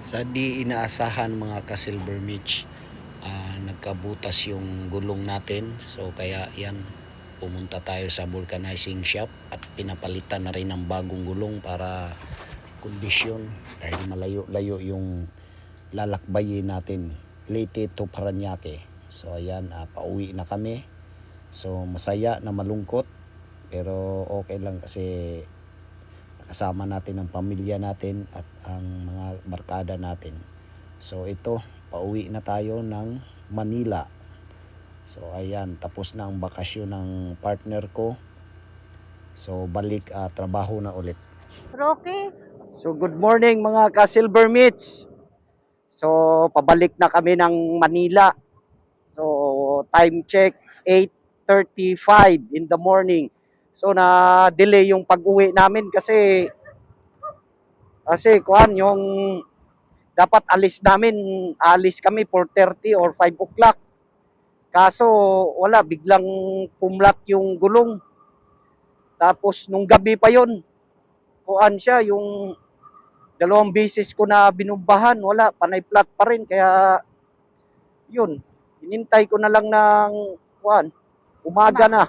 Sa di inaasahan mga ka-Silver Mitch, nagkabutas yung gulong natin. So kaya yan, pumunta tayo sa vulcanizing shop at pinapalitan na rin ng bagong gulong para kondisyon. Dahil malayo-layo yung lalakbayin natin. Leyte to Parañaque. So ayan, pauwi na kami. So masaya na malungkot. Pero okay lang kasi kasama natin ang pamilya natin at ang mga barkada natin. So ito, pauwi na tayo ng Manila. So ayan, tapos na ang bakasyon ng partner ko. So balik trabaho na ulit. Rocky, So good morning mga ka-Silver Mitch. So pabalik na kami ng Manila. So time check 8:35 in the morning. So na delay yung pag-uwi namin kasi kuan yung dapat alis kami 4:30 or 5 o'clock. Kaso wala, biglang pumlat yung gulong. Tapos nung gabi pa yon, kuan siya yung dalawang beses ko na binumbahan, wala, panay flat pa rin. Kaya yun, hinintay ko na lang ng kuan, umaga na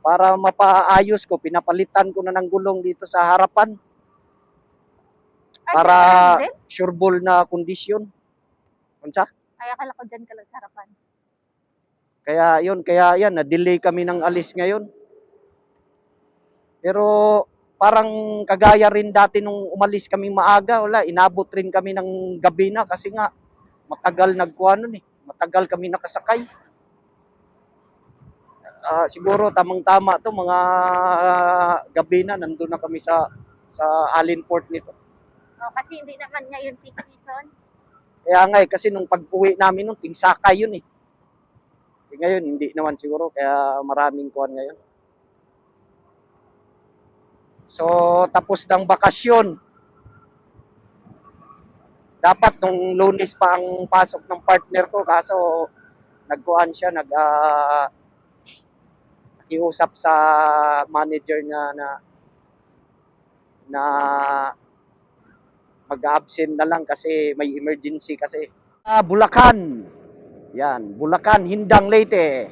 para mapaayos ko. Pinapalitan ko na ng gulong dito sa harapan ay, para dyan ka lang din? sureball na kondisyon. Unsa? Ay, akala ko dyan ka lang sa harapan. Kaya yan, na-delay kami ng alis ngayon. Pero parang kagaya rin dati nung umalis kami maaga, wala, inabot rin kami ng gabi na kasi nga matagal matagal kami nakasakay. Siguro tamang-tama to, mga gabi na nandun na kami sa Allenport nito. Oh, kasi hindi naman ngayon peak season. Kaya nga kasi nung pag-uwi namin nung tingsakay yun eh. Ngayon hindi naman siguro, kaya maraming kuwan ngayon. So tapos ng bakasyon, dapat nung Lunes pa ang pasok ng partner ko, kaso nagkuhan siya, nakiusap sa manager na mag-absent na lang kasi may emergency kasi. Bulacan. Yan, Bulacan, Hindang, Leyte.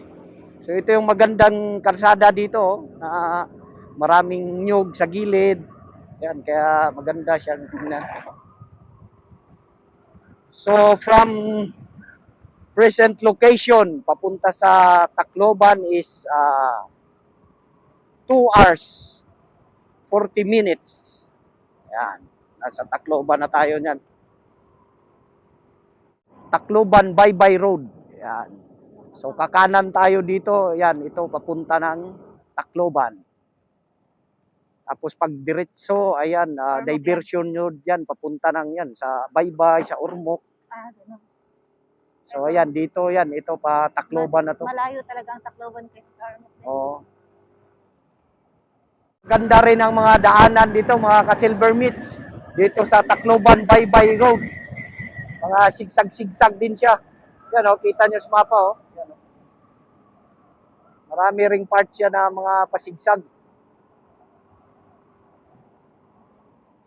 So ito yung magandang kalsada dito na maraming nyug sa gilid. Yan, kaya maganda siyang tingnan. So from present location papunta sa Tacloban is 2 hours 40 minutes. Yan, nasa Tacloban na tayo niyan. Tacloban Baybay Road. Yan. So kakanan tayo dito, yan, ito papunta ng Tacloban. Tapos pag diretso, ayan, diversion nyo yan, papunta ng yan, sa Baybay, sa Ormoc. Gano'n. So ayan, dito yan, ito pa Tacloban na to. Malayo talaga ang Tacloban kaysa sa Ormoc. Oo. Ganda rin ang mga daanan dito, mga ka-Silver Mitch. Dito sa Tacloban Baybay Road. Mga sigsag-sigsag din siya. Yan o, kita nyo sa mapa o. Yan, o. Marami ring parts siya na mga pasigsag.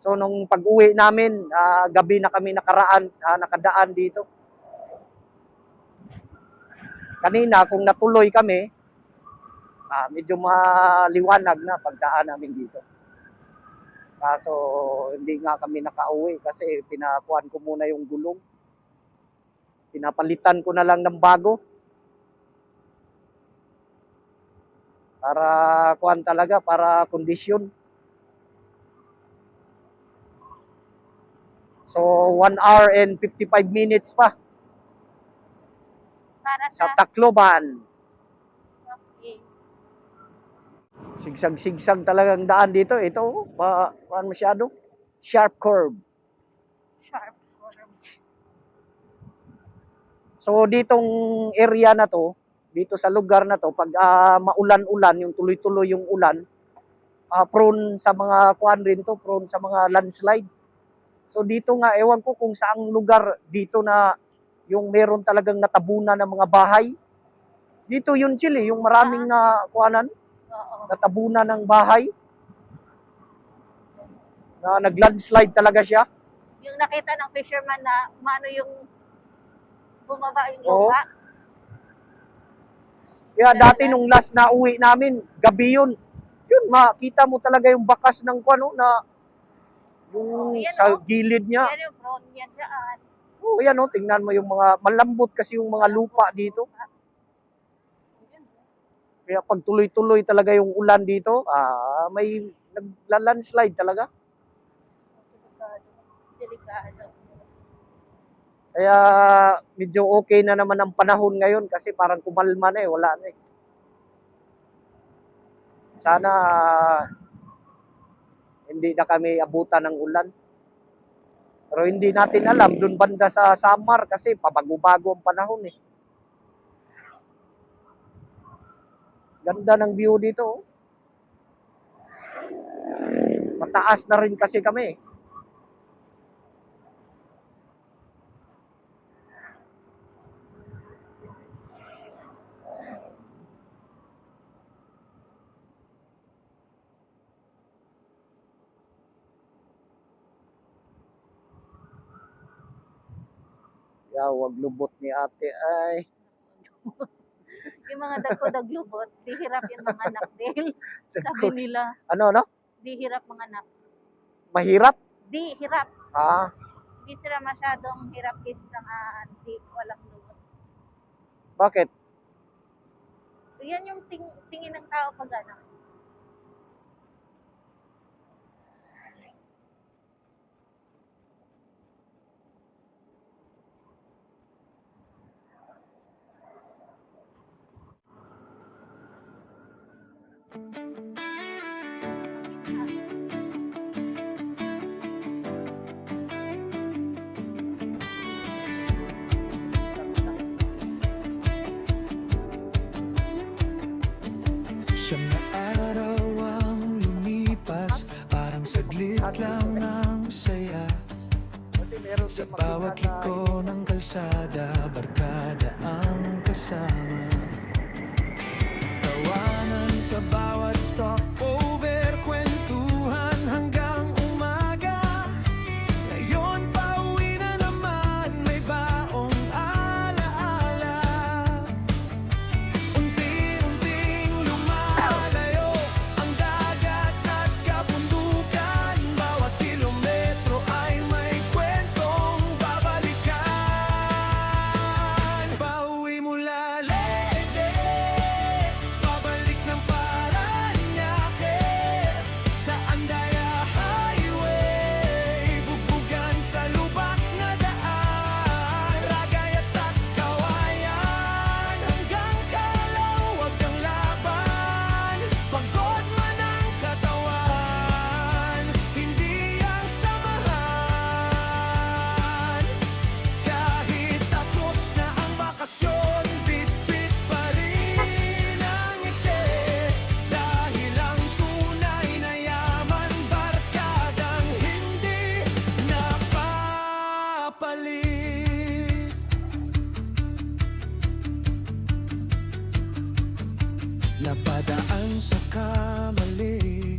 So nung pag-uwi namin, gabi na kami nakadaan dito. Kanina kung natuloy kami, medyo maliwanag na pagdaan namin dito. Kaso hindi nga kami nakauwi kasi pinakuan ko muna yung gulong. Pinapalitan ko na lang ng bago. Para kuan talaga, para kondisyon. So 1 hour and 55 minutes pa Para sa sa... Tacloban. Okay. Sigsag-sigsag talagang daan dito. Ito, kuan masyado. Sharp curve. Sharp. So ditong area na to, dito sa lugar na to, pag maulan-ulan, yung tuloy-tuloy yung ulan, prone sa mga kuan rin to, prone sa mga landslide. So dito nga, ewan ko kung saang lugar dito na yung meron talagang natabunan ng mga bahay. Dito yun Chile, yung maraming na kuanan, Oo. natabunan ng bahay. Na nag-landslide talaga siya. Yung nakita ng fisherman na umano yung bumaba yung Oo. lupa. Kaya dati nung last na uwi namin, gabi yun. Yun, makita mo talaga yung bakas ng kwano na yung Yan, sa oh. gilid niya. Yan yung brown yan dyan. Oh, yan oh, tingnan mo yung mga malambot kasi yung mga lupa dito. Yan, oh. Kaya pag tuloy-tuloy talaga yung ulan dito, may nagla-landslide talaga. Delikado. Delikado. Kaya medyo okay na naman ang panahon ngayon kasi parang kumalma na wala na Sana hindi na kami abutan ng ulan. Pero hindi natin alam dun banda sa Samar kasi pabago-bago ang panahon Ganda ng view dito. Oh. Mataas na rin kasi kami. Wag lubot ni ate ay. Yung mga dagko-daglubot, di hirap yung mga anak din. Sabi nila, Ano? di hirap mga anak. Mahirap? Di hirap. Ah, Di sila masyadong hirap kaysa sa di walang lubot. bakit? Yan yung tingin ng tao pag ano. Siyam na araw ang lumipas, parang saglit lang ng saya. Kasi meron Sa din bawat makita na- liko ng kalsada, barkada ang kasama. Tawanan sa bawat stopover, kwentuhan hanggang umaga. Ngayon pauwi na naman, may baong alaala. Unti-unting lumalayo ang dagat at kabundukan. Bawat kilometro ay may kwentong babalikan. Pauwi mula Leyte, pabalik ng Parañaque, sa Andaya Highway, bugbugan sa lubak na daan. Ragay at kawayan, hanggang Calao, ang laban. Pagod man ang katawan, hindi ang samahan. Kahit tapos na ang bakasyon, bit-bit pa rin ang ngiti. Dahil ang tunay na yaman, barkadang hindi napapalit. Napadaan sa kamali,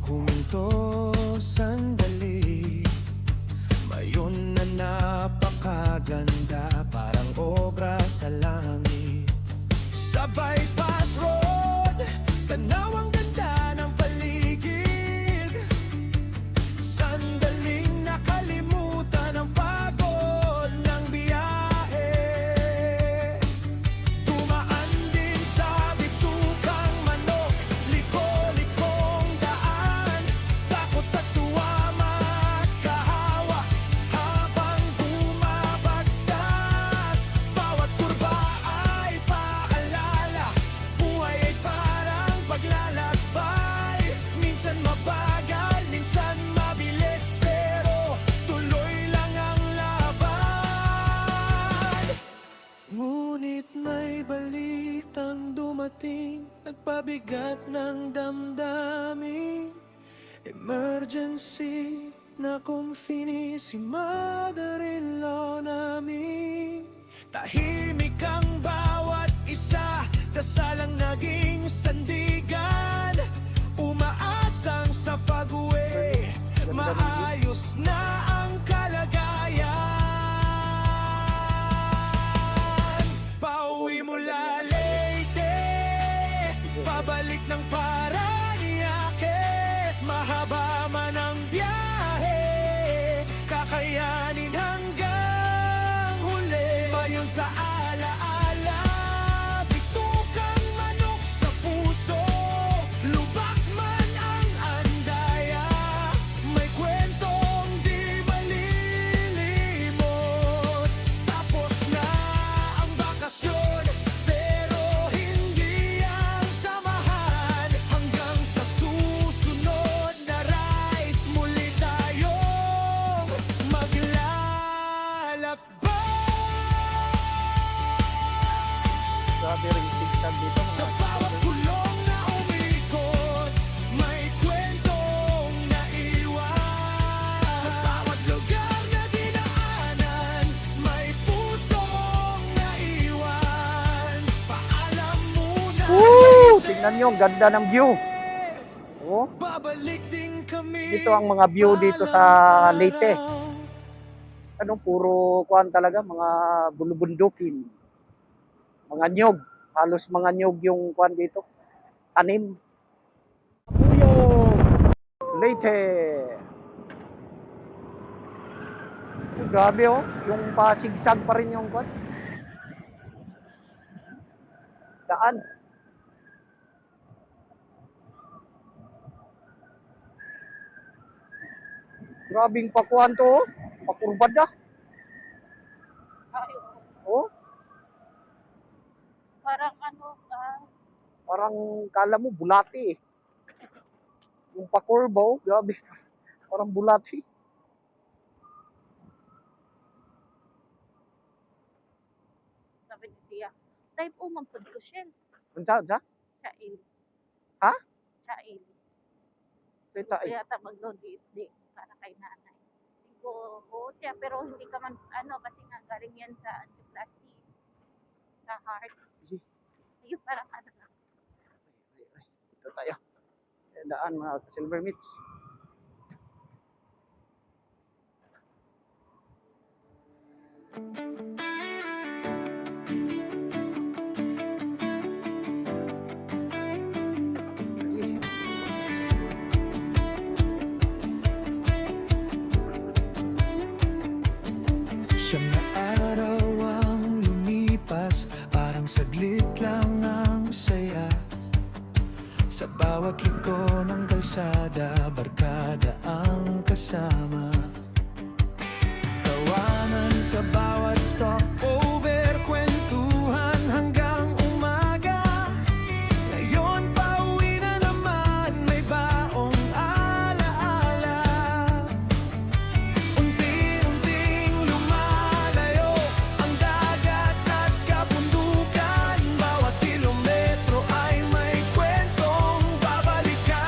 huminto sandali. Mayon na napakaganda, parang obra sa langit. Sa bypass road, tanaw ang ganda ng paligid. Sandaling nakalimutan ang pagod ng biyahe. Dumaan din sa bitukang manok, liko-likong daan. Takot at tuwa magkahawak habang bumabagtas. Bawat kurba ay paalala, buhay ay parang paglalakbay. Minsan mabagal, minsan mabilis, pero tuloy lang ang laban. Ngunit may balitang dumating, nagpabigat ng damdamin. Emergency na kumfini si mother-in-law namin. Tahimik ang bawat isa, dasalang naging sandigan. Umaasang sa pag-uwi, maayos na ang kalagayan. Tingnan nyo, ang ganda ng view. Oh, Babalik din kami. dito ang mga view dito sa Leyte. Ano, puro kuan talaga, mga bulubundukin. Mga nyog. Halos mga nyog yung kuan dito. Tanim. Puyo! Leyte! Oh, grabe oh. Yung pasigsag pa rin yung kuan. Daan. Grabing pakuan to oh. Pakurbada. Ay, Oh, oo. Parang ano, parang kala mo bulati eh. Yung pakurba oh, grabe. Parang bulati. sabi ni Tia. Type O man pud ko siya. Unsa? Chail. Ha? Chail. Kita eh. Kaya tabag daw di para kay nanay. Ko, oo tiya, pero hindi ka man, ano, kasi nga galing yan sa angioplasty. Sa heart. Ayun, parang ano lang. Ito tayo. Daan mga silver meats. Siyam na araw ang lumipas, parang saglit lang ang saya. Sa bawat liko ng kalsada, barkada ang kasama. Tawanan sa bawat stopover, kwentuhan hanggang umaga. Ngayon pauwi na naman, may baong alaala. Unti-unting lumalayo ang dagat at kabundukan. Bawat kilometro ay may kwentong babalikan.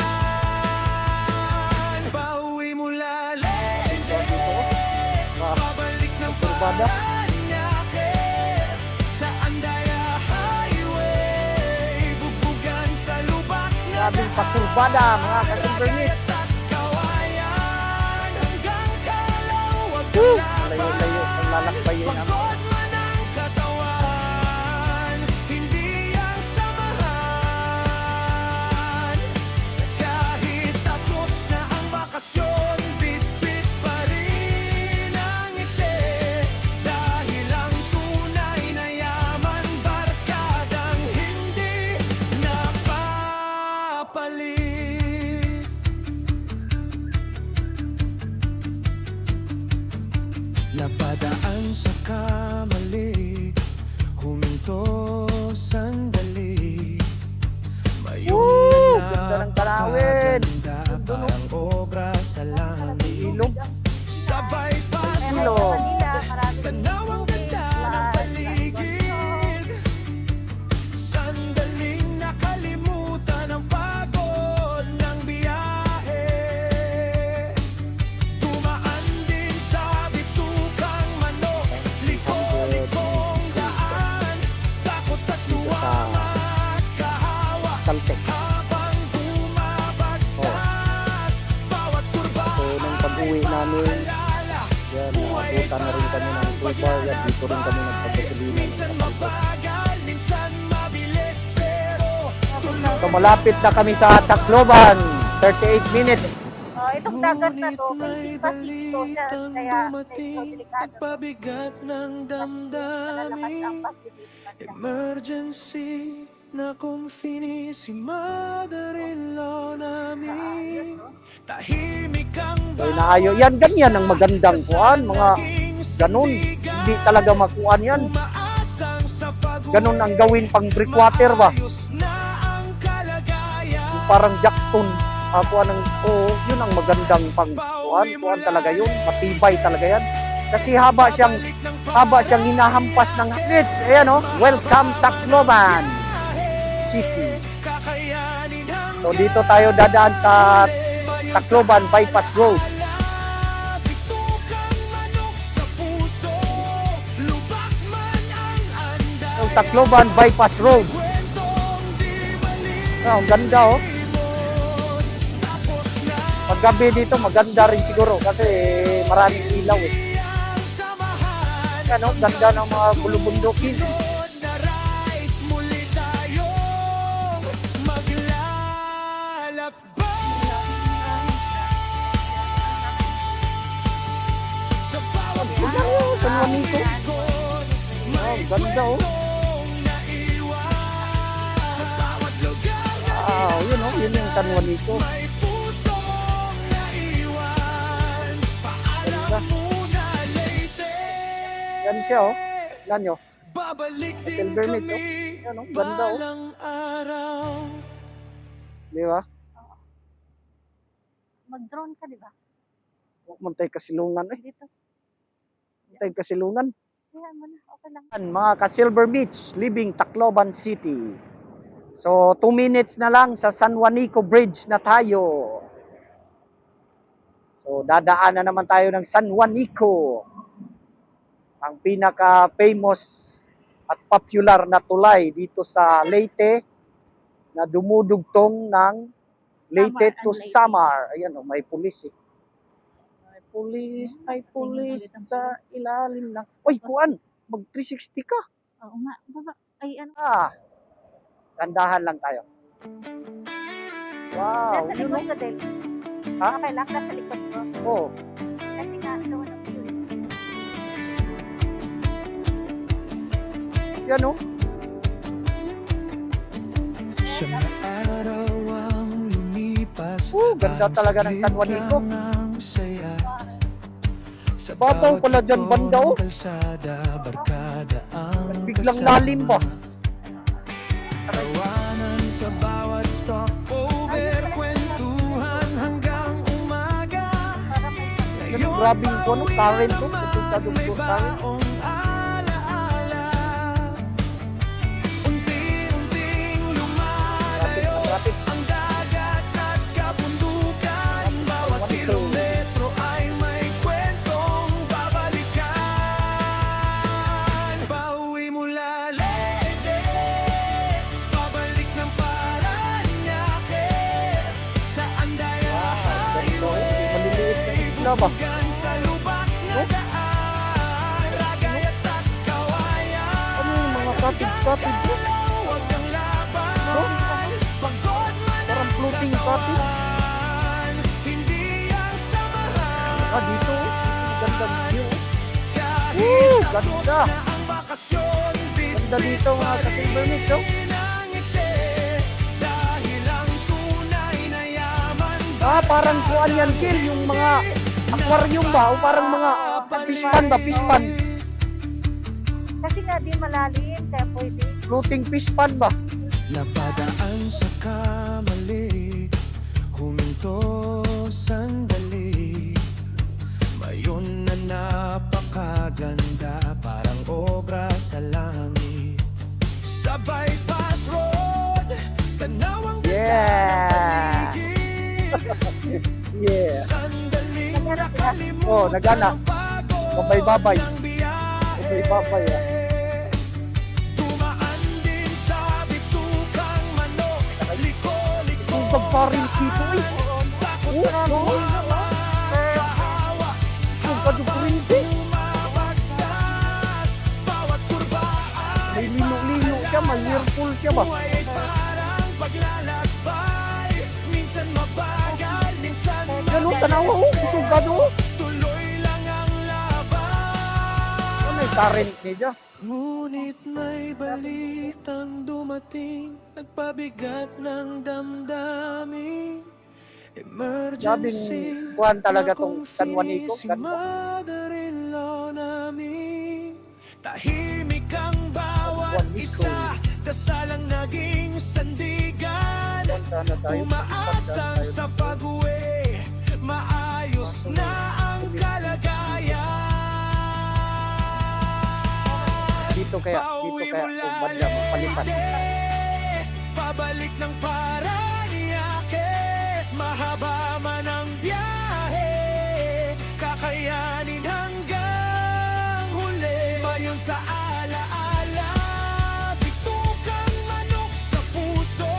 Pauwi mula Leyte, babalik ng Paranaque sa Andaya Highway, bugbugan sa lubak na Grabing pakurbada mga ka-silver meats. at kawayan hanggang Calauag. Layo-layo ang lalakbayin namin. Pagod man ang katawan, hindi ang samahan. Kahit tapos na ang bakasyon, bit-bit pa rin ang ngiti. Dahil ang tunay na yaman, barkadang hindi napapalit. Napadaan sa kamali, huminto sandali. Woo! Ganda ng tanawin. napakaganda, parang obra sa langit. Ilog. Sabay pa Hello. Sa Manila, marami tanaw ang ganda ng paligid. Sandaling nakalimutan ang pagod ng biyahe. Tumaan din sa bitukang manok, liko-likong daan. Takot at luwa, kahawa Saltek. habang bumabagtas. Bawat kurba So, nung pag-uwi namin, alala. yan, nakabutan na rin kami ng full bar. Yan, dito rin kami nagpagasolina. Minsan mabagal, minsan mabilis, pero So, malapit na kami sa Tacloban. 38 minutes. itong dagat na to, Ngunit may may Pacifico siya, balitang kaya medyo dumating, delikado. nagpabigat ng Malalakas damdamin. ang Pacific. Emergency na kung si mother-in-law namin. Tahimik ang So, inaayo. Yan, ganyan ang magandang kuan. Mga ganun. Hindi talaga makuan yan. umaasang sa Ganun ang gawin pang breakwater ba? ayos na ang kalagayan. Yung parang jackton. Kuan ng, yun ang magandang pang kuan. Kuan talaga yun. Matibay talaga yan. Kasi haba siyang hinahampas ng hangit. Ayan oh. Welcome Tacloban City. Kakayanin ang So dito tayo dadaan sa Tacloban Bypass Road. bitukang manok sa puso, lubak man ang anda. So Tacloban Bypass Road. Kwentong di balik. Ang ganda oh. Paggabi dito maganda rin siguro kasi maraming ilaw eh. Ano, ganda ng mga bulubundukin. Muli tayo maglalakbay sa bawat San Juanico. Ang ganda oh. sa bawat lugar Yun oh, yun yung San Juanico. may pusong naiwan. Paalam Ganda. muna Leyte. Yan siya oh. Yan nyo. Babalik din Silver Meat, kami oh. Yan, oh, ganda, oh. balang araw. Di ba? Mag-drone ka, di ba? Muntay kasilungan eh. Dito. Muntay kasilungan. Kaya mo na, okay lang. Mga ka-Silver Beach, leaving Tacloban City. So, 2 minutes na lang sa San Juanico Bridge na tayo. So, dadaan na naman tayo ng San Juanico. Ang pinaka-famous at popular na tulay dito sa Leyte na dumudugtong ng Leyte to and Leyte. Samar. Ayan o, may pulis eh. May pulis sa ilalim ng... Uy, kuan! Mag 360 ka. Oo nga, baba. Ay, ano. Gandahan lang tayo. Wow, Nasa yun likod o. ko, Del. Ha? Okay lang, nasa likod ko. Oh, Kasi nga, ano na po eh. yan o. Siyam na araw ang lumipas. Ganda talaga ng San Juanico. Babaw pala dyan, banda, oh. Kalsada, barkada ang Biglang kasama. lalim ba? Tawanan sa bawat stopover, kwentuhan hanggang umaga. Para may Yan o, grabing ko, ano, current to. Ito sa May doktor current. baong alaala. Unti-unting lumalayo Traffic. ang dagat at kabundukan. Bawat kilometro ay may kwentong babalikan. Pauwi mula Leyte, pabalik ng Parañaque, sa Andaya Highway. Maliliit na isla ba? Bugan sa lubak na daan, Ragayat at Kawayan. Ano yung mga cottage? Huwag kang laban, pagod man Parang ang floating cottage. katawan, hindi ang samahan. Dito. Ganda view. Kahit tapos ganda. na ang bakasyon, Ganda dito mga ka-Silver Beach, oh. bilang ngiti, dahil ang tunay na yaman Parang kuan yan, Phil. Yung mga aquarium ba? O parang mga fish pond ba? Fish pond. Kasi nga, di malalim, kaya pwede. Floating fish pond ba? Napadaan sa kamali, huminto sandali. Mayon na napakaganda, parang obra sa langit. Sa bypass road, tanawang Yeah. Yeah. sandali nakalimutan Oh, nagana. ang pagod Babay-babay. ng biyahe. Babay-babay, Dumaan din sa bitukang manok, liko-liko Tubag pa rin dito eh. kahawa, Yung kadugrinti. umabagtas, bawat kurbaan. May lino-lino siya, may whirlpool siya ba? Buhay ay parang paglalakbay, minsan mabagal, minsan Ganun, tanawa oh. Ito gado oh. tuloy lang ang laban. Ano yung current niya? Ngunit may balitang dumating, nagpabigat ng damdamin. Emergency, Sabing kuhan talaga tong San Juanico. si Ganda. mother-in-law namin. Tahimik ang bawat Juanico. isa, dasalang naging sandigan. Punta na tayo. Umaasang sa pag-uwi, maayos na ang kalagayan. Dito kaya kung banda magpalitan. Pabalik ng Parañaque, mahaba man ang biyahe, kakayanin hanggang huli. Mayon sa alaala, bitukang manok sa puso,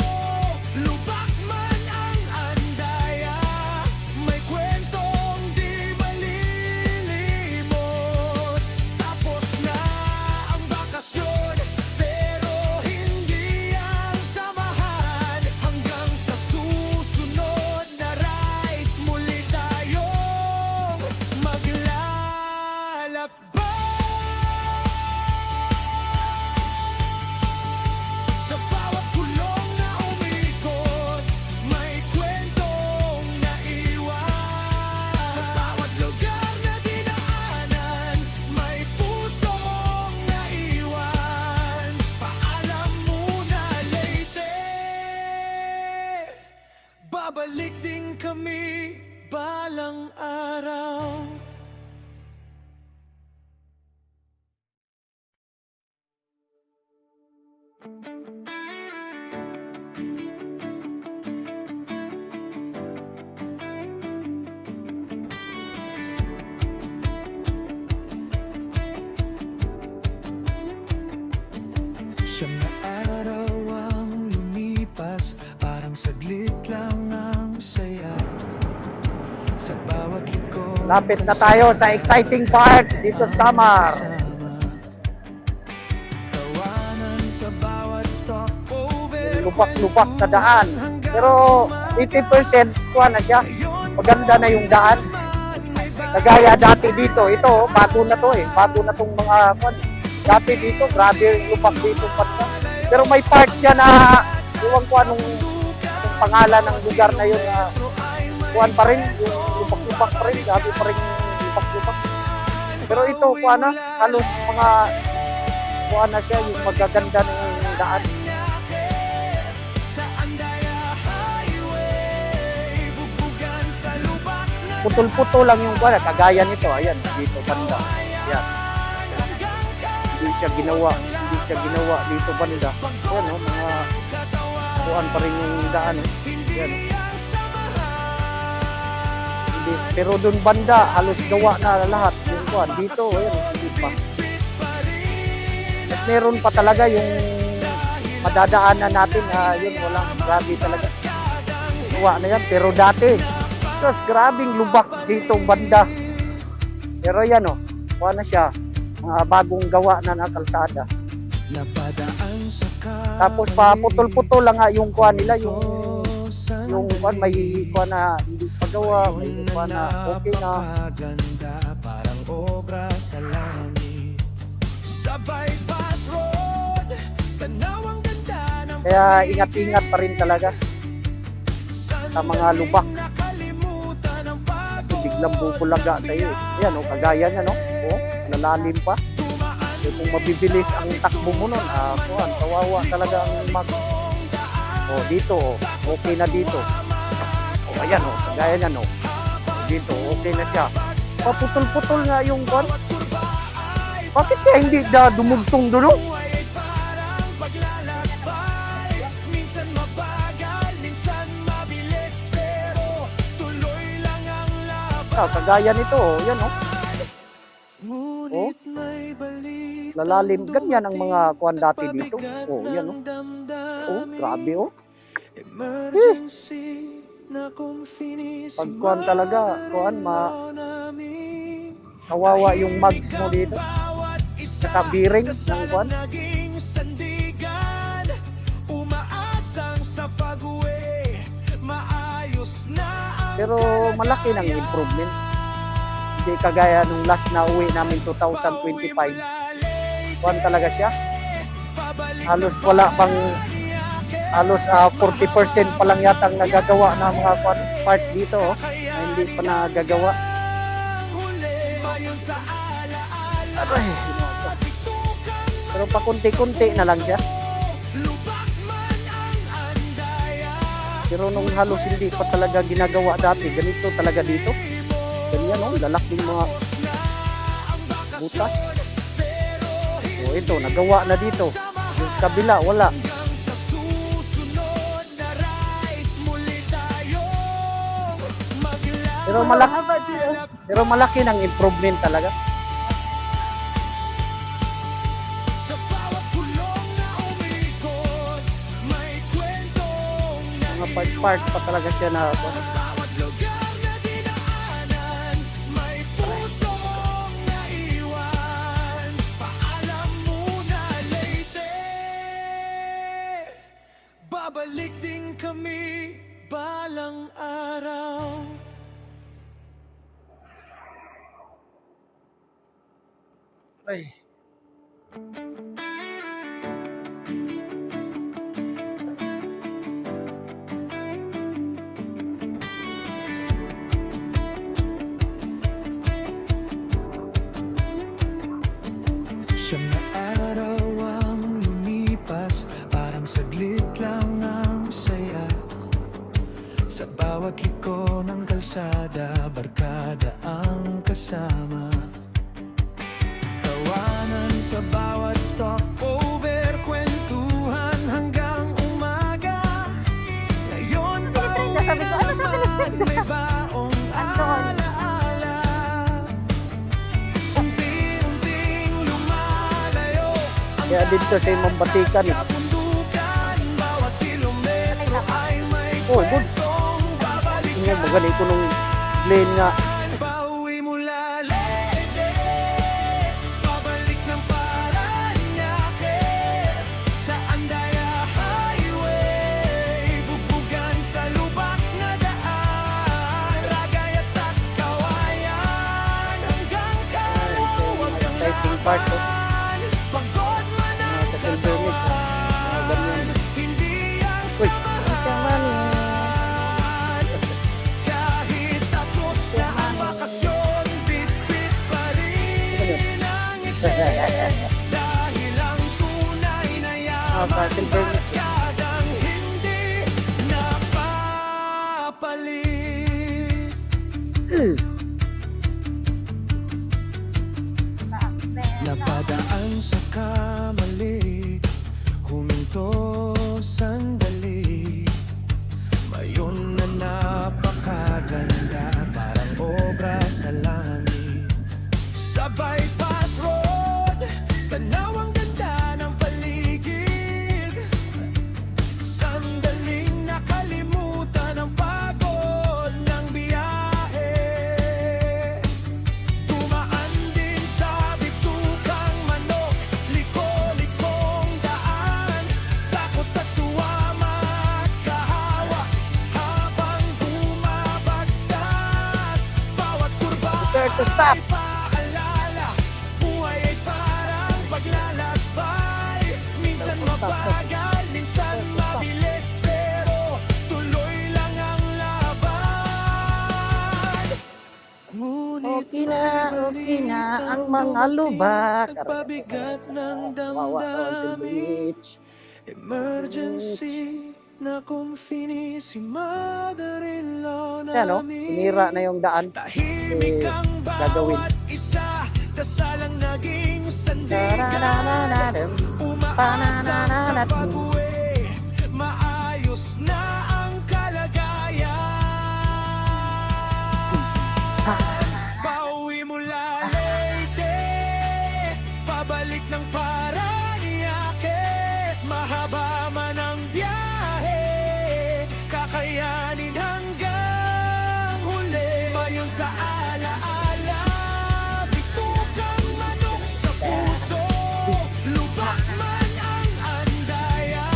Siyam na araw ang lumipas, parang saglit lang ang saya. Sa bawat liko Lapit na tayo sa exciting part dito sa Samar. tawanan sa bawat stopover. Lupak-lupak na daan. Pero 80% kuha na siya. Maganda na yung daan. Kagaya dati dito, ito, bago na to eh. Bago na tong mga kuwan. Dati dito, grabe yung lupak dito. Pero may part siya na, iwan ko anong pangalan ng lugar na yun na kuwan pa rin, yung lupak-lupak pa rin, grabe pa rin yung lupak-lupak. Pero ito, kuwan na, halos mga kuwan na siya, yung magaganda ng daan. Sa Andaya Highway, bugbugan sa lubak na Putol-putol lang yung kuwan, kagaya nito, ayan, dito banda. Ayan. Hindi siya ginawa dito banda. Ayan, oh, mga kuwan pa rin yung daan. Ayan, oh. Hindi, pero doon banda, halos gawa na lahat yung kuwan. Dito, ayan, hindi pa. At meron pa talaga yung madadaanan natin, yun, wala, grabe talaga. Gawa na yan, pero dati, just grabing lubak dito banda. Pero yan, oh, kuwan na siya, mga bagong gawa na kalsada. napadaan sa Tapos pa putol-putol lang nga yung kuwan nila, yung kuwan, may kuwan na hindi pa gawa, may kuwan na okay na. Napakaganda, parang obra sa langit. Sa bypass road, tanaw ang ganda ng Kaya ingat-ingat pa rin talaga sa mga lubak. nakalimutan ang Kasi biglang bubulaga sa'yo eh. Ayan, oh, kagaya niya, no? Oh, nalalim pa. So, kung mabibilis ang takbo mo nun, kuwan, kawawa talaga ang mag. Oh, dito, oh, okay na dito. Oh, ayan, oh, kagaya niya, no? Dito, okay na siya. Paputol-putol nga yung kuwan. Bakit kaya hindi na dumugtong doon, no? parang paglalakbay. Minsan mabagal, minsan mabilis, pero tuloy lang ang laban. Kagaya nito, oh, yan, oh. Ngunit may balik Lalalim, ganyan ang mga kuwan dati dito. Oh, yan, oh. Oh, grabe, oh. Emergency na kung finis Pag kuwan talaga, kuwan, kawawa yung mugs mo dito. Nakabiring ng kuwan. naging sandigan, umaasang sa pag-uwi, maayos na ang Pero malaki ng improvement. Hindi kagaya nung last na uwi namin 2025. Kuwan talaga siya. Halos wala pang, halos 40% pa lang yata ang nagagawa ng mga kuwan part dito, oh, na hindi pa nagagawa. ayon sa alaala. Aray, pero pakunti-kunti na lang siya. Lubak man ang andaya, Pero nung halos hindi pa talaga ginagawa dati, ganito talaga dito. Ganyan, oh, lalaking mga butas. O ito, nagawa na dito. Yung kabila, wala. sa susunod na ride, muli tayong maglalakad. Pero malaki ng improvement talaga. Sa bawat kulong na umikot, may kwentong Mga part pa talaga siya na bawat lugar na dinaanan, may pusong naiwan. Paalam muna, Leyte. Babalik din kami balang araw. ay. Siyam na araw ang lumipas, parang saglit lang ang saya. Sa bawat liko ng kalsada, barkada ang kasama. Tawanan sa bawat stopover, kwentuhan hanggang umaga. Ngayon pa uwi na naman, may baong alaala. Unti-unting lumalayo ang Kaya dito sa imong batikan eh. kabundukan, bawat kilometro ay may Oh, good. kwentong babalik Tingnan mo ganito ko nung lane nga. Pauwi mula Leyte, pabalik ng Paranaque, sa Andaya Highway, bugbugan sa lubak na daan, Ragay at Kawayan, hanggang Calauag ang Exciting part to. laban. Pagod man ang Sa Silver Lake. Ganyan. hindi ang Uy. samahan. Kahit tapos na ang bakasyon, bit-bit pa rin ang ngiti. Dahil ang tunay na Sa yaman, Silver Lake. barkadang hindi napapalit. Napadaan sa kamali, huminto sandali. Mayon na napakaganda, parang obra sa langit. Sa bypass road, tanaw ang ganda ng paligid. Sandaling nakalimutan ang pagod ng biyahe. Dumaan din sa bitukang manok, liko-likong daan. Takot at tuwa magkahawak habang bumabagtas. Bawat kurba Sir, to stop. ay paalala, buhay ay parang paglalakbay. Minsan mabagal, minsan mabilis, pero tuloy lang ang laban. Ngunit Okay na ang mga lubak. nagpabigat ng Wawa sa Silver damdamin. Beach. Emergency na kung fini si mother-in-law Yan o, namin. sinira na yung daan. Tahimik Eh, ang gagawin. bawat isa, dasalang naging sandigan. Tarararararam. Umaasa sa pag-uwi, maayos na ang kalagayan. Pauwi mula Leyte, pabalik ng Paranaque, mahaba man ang biyahe, kakayanin hanggang huli. Mayon sa alaala, bitukang manok sa puso, lubak man ang andaya,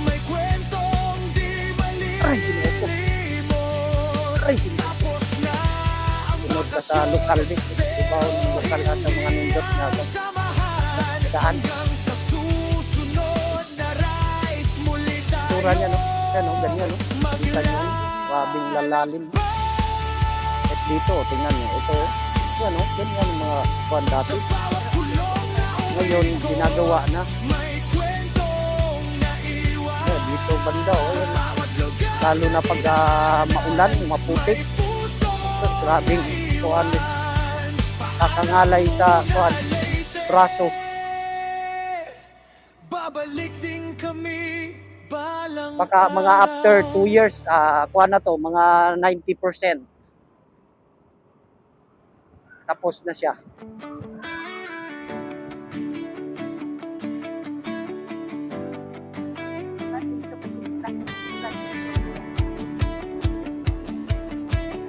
may kwentong di Ay, ginoo ko. malilimot. Ay, ginoo. Tapos na ang Sunod ka sa lokal din. Ibaw ng lokal at ang mga nindot na samahan daan. hanggang sa susunod na ride, muli tayo Tura niya, no? Yan, no? Ganyan, no? Kita niyo, grabing lalalim. At dito, tingnan niyo, ito, yan, no? Ganyan ang mga kuwan dati. bawat kulong na Ngayon, ginagawa na. may kwentong naiwan. Yan, dito banda, oh, yan. Bawat lugar Lalo na pag maulan, maputik. puso Grabing kuwan, kakangalay sa kuwan, braso. babalik din kami balang Baka mga after 2 years, kuha na to, mga 90%. Tapos na siya.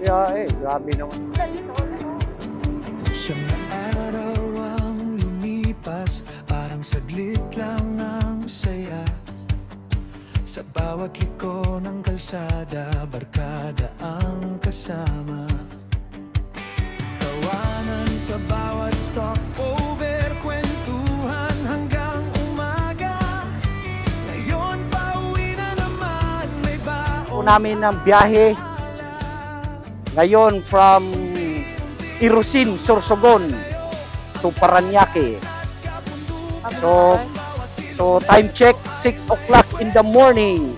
Kaya grabe naman. Siyang na araw ang lumipas, parang saglit lang ang saya. Sa bawat liko ng kalsada, barkada ang kasama. Tawanan sa bawat stopover, kwentuhan hanggang umaga. Ngayon pauwi na naman, may Po baon namin ng biyahe ngayon from Irusin, Sorsogon to Paranaque. So time check 6 o'clock in the morning.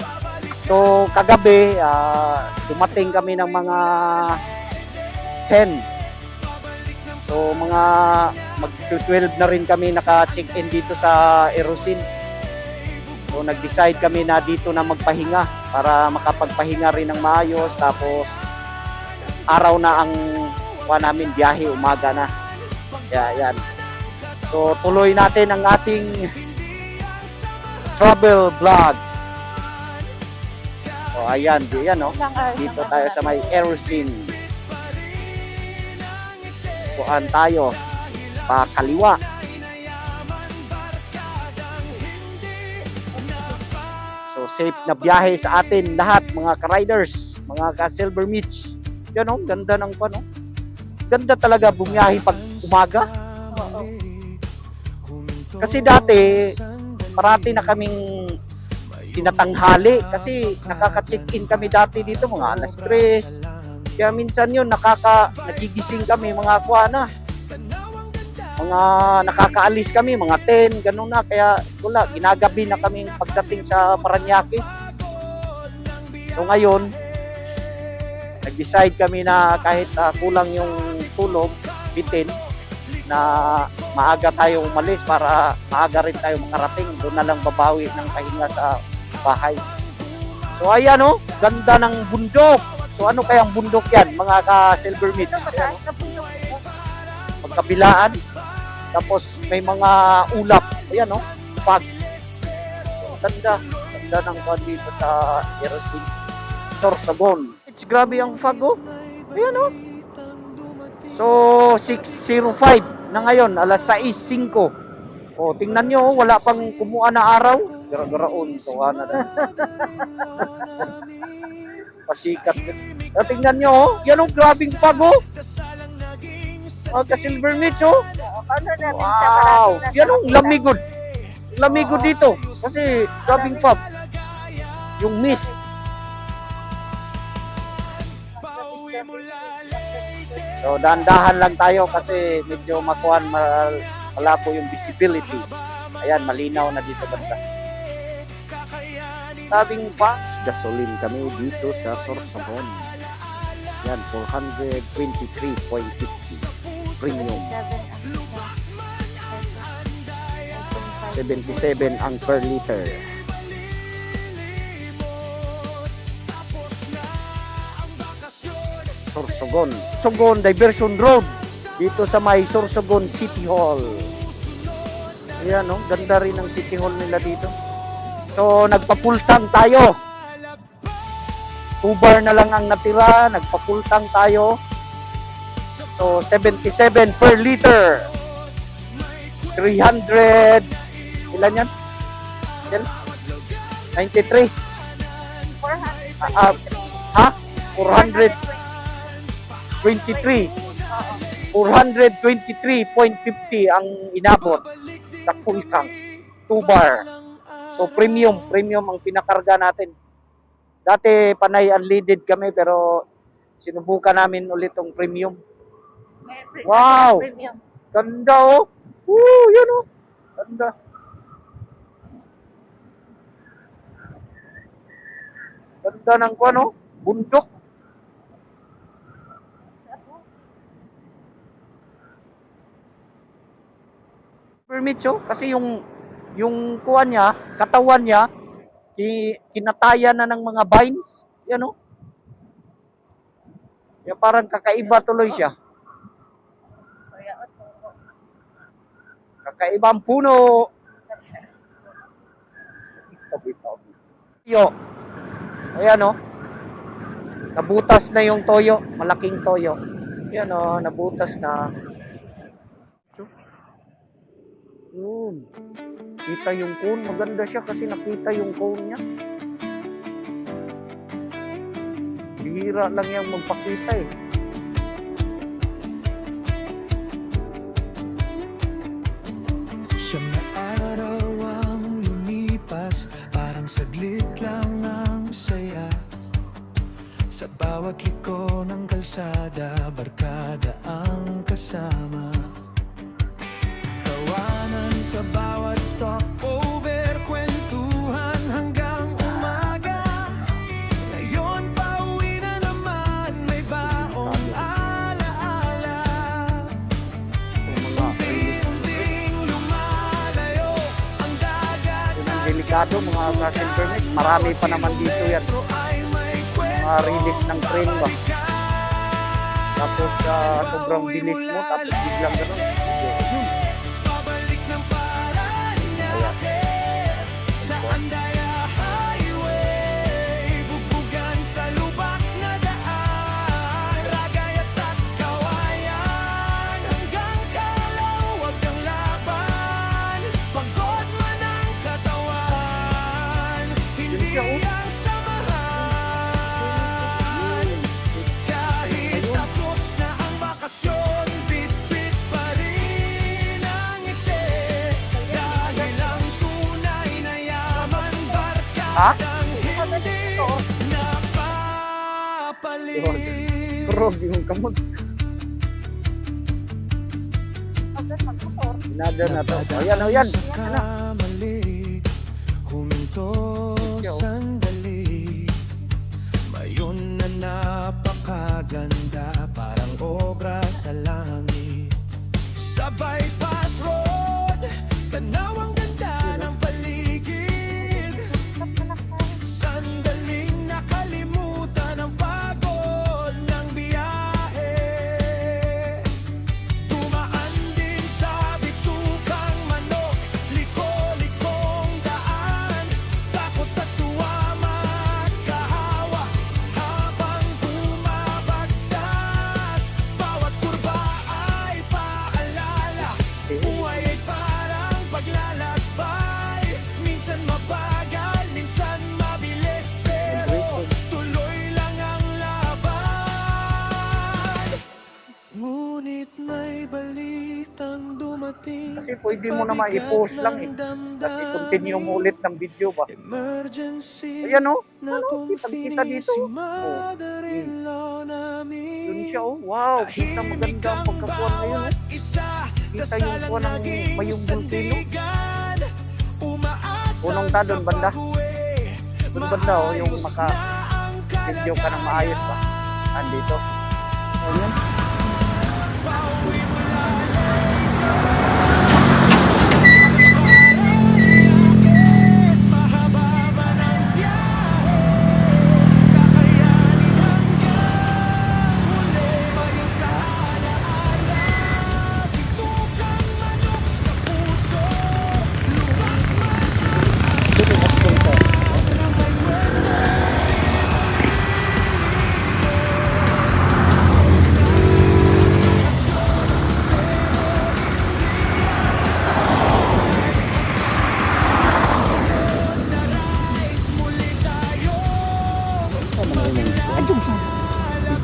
So kagabi dumating kami ng mga 10. So mga mag-12 na rin kami naka-check-in dito sa Irusin. So nag-decide kami na dito na magpahinga para makapagpahinga rin ng maayos, tapos araw na ang namin biyahe, umaga na. Kaya yan. So tuloy natin ang ating travel vlog. So ayan, no? Dito tayo sa may Ersin. Kuan tayo pa kaliwa. So safe na biyahe sa atin lahat mga ka-riders, mga ka-Silver Mitch. Yan oh, ganda ng no? Ganda talaga bumiyahe pag umaga. Oo. Kasi dati parati na kaming tinatanghali kasi nakaka-check-in kami dati dito mga alas 3. Kaya minsan yun nagigising kami mga kuana. Mga nakakaalis kami mga 10, ganun na. Kaya wala, ginagabi na kami pagdating sa Parañaque. So ngayon, nag-decide kami na kahit kulang yung tulog, bitin, na maaga tayo umalis para maaga rin tayo makarating. Doon na lang babawi ng pahinga sa bahay. So ayan oh, ganda ng bundok. So ano kayang bundok yan mga ka-Silver Mitch? Mataas na puno. Magkabilaan. Tapos may mga ulap. Ayan oh, fog. Ganda. Ganda ng fog dito sa Ersin. Sorsogon. It's grabe ang fog oh. Ayan oh. So 6:05 na ngayon, alas 6:05. O tingnan nyo, wala pang kumuha na araw. Gara-garaon, tuwa na rin. Pasikat. So, tingnan nyo, yan oh, grabing fog oh. Ka-Silver Mitch oh. Paano natin Wow! Yan ang lamigod. Lamigod dito. Kasi grabing fog. Yung mist. So, dahan-dahan lang tayo kasi medyo makuhan malabo yung visibility. Ayan, malinaw na dito banda. Sabing pa, gasoline kami dito sa Sorsogon. Yan, 423.50 premium. 77 ang per liter. Sorsogon. Sorsogon Diversion Road. Dito sa may Sorsogon City Hall. Ayan no, ganda rin ang City Hall nila dito. So, nagpapultang tayo. 2 bar na lang ang natira. Nagpapultang tayo. So, 77 per liter. 300. Ilan yan? 93. 400. Ha? 423. 423.50 ang inabot sa full tank. 2 bar. So, premium ang pinakarga natin. Dati, panay unleaded kami, pero sinubukan namin ulit tong premium. Wow! Premium. Ganda oh. Yan oh. Ganda. Ganda ng ano, bundok. Permit oh, kasi yung kuwan niya, katawan niya, kinatayan na ng mga vines. Yan oh. Yan parang kakaiba tuloy siya. Kakaibang puno. Toyo. Ayan oh. Nabutas na yung toyo. Malaking toyo. Ayan oh, nabutas na. Yun. Kita yung cone. Maganda siya kasi nakita yung cone niya. Bihira lang yung magpakita eh. Siyam na araw ang lumipas, parang saglit lang ang saya. Sa bawat liko ng kalsada, barkada ang kasama. Tawanan sa bawat stopover, kwentuhan hanggang umaga. Ngayon pauwi na naman, may baong alaala. Unti-unting lumalayo ang dagat. Yun ang delikado mga ka-Silver Mitch. Marami pa naman dito yan. Mga release ng train ba. Tapos sobrang bilis mo, tapos biglang gano'n. Ha? Mabalik ito. napapalit. Kurog yung kamot. Agad magmotor. Inada na to. Ayan, ayan. Kamali, huminto Yo. sandali. Mayon na napakaganda, parang obra sa langit. Sa bypass road, tanaw ang ganda ng paligid. Sandaling nakalimutan ang pagod ng biyahe. Dumaan din sa bitukang manok, liko-likong daan. Takot at tuwa magkahawa habang bumabagtas. Bawat kurba ay paalala, buhay ay parang paglalakbay. Minsan mabagal, minsan mabilis, pero tuloy lang ang laban. Ngunit may balitang dumating. Kasi pwede mo naman i-post lang eh. Tapos i-continue mo ulit ng video ba? Emergency. Ayan oh. Na Ano? Kitang-kita dito. si Oh. mother-in-law namin. Yun siya oh. Wow. Kita maganda ang pagkakuha ngayon oh. Kita yung kuha ng mayong volcano. Unang talon banda. Doon banda oh. Yung maka-video ka ng maayos ba? Andito. Ayan.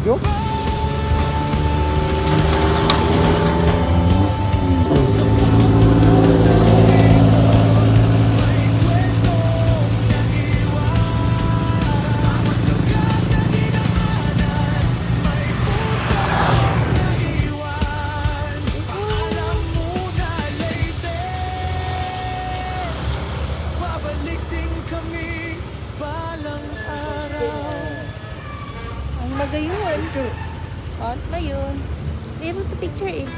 Video? Babalik din kami balang araw. Ang magayon. Ano ba yun? Able to picture eh.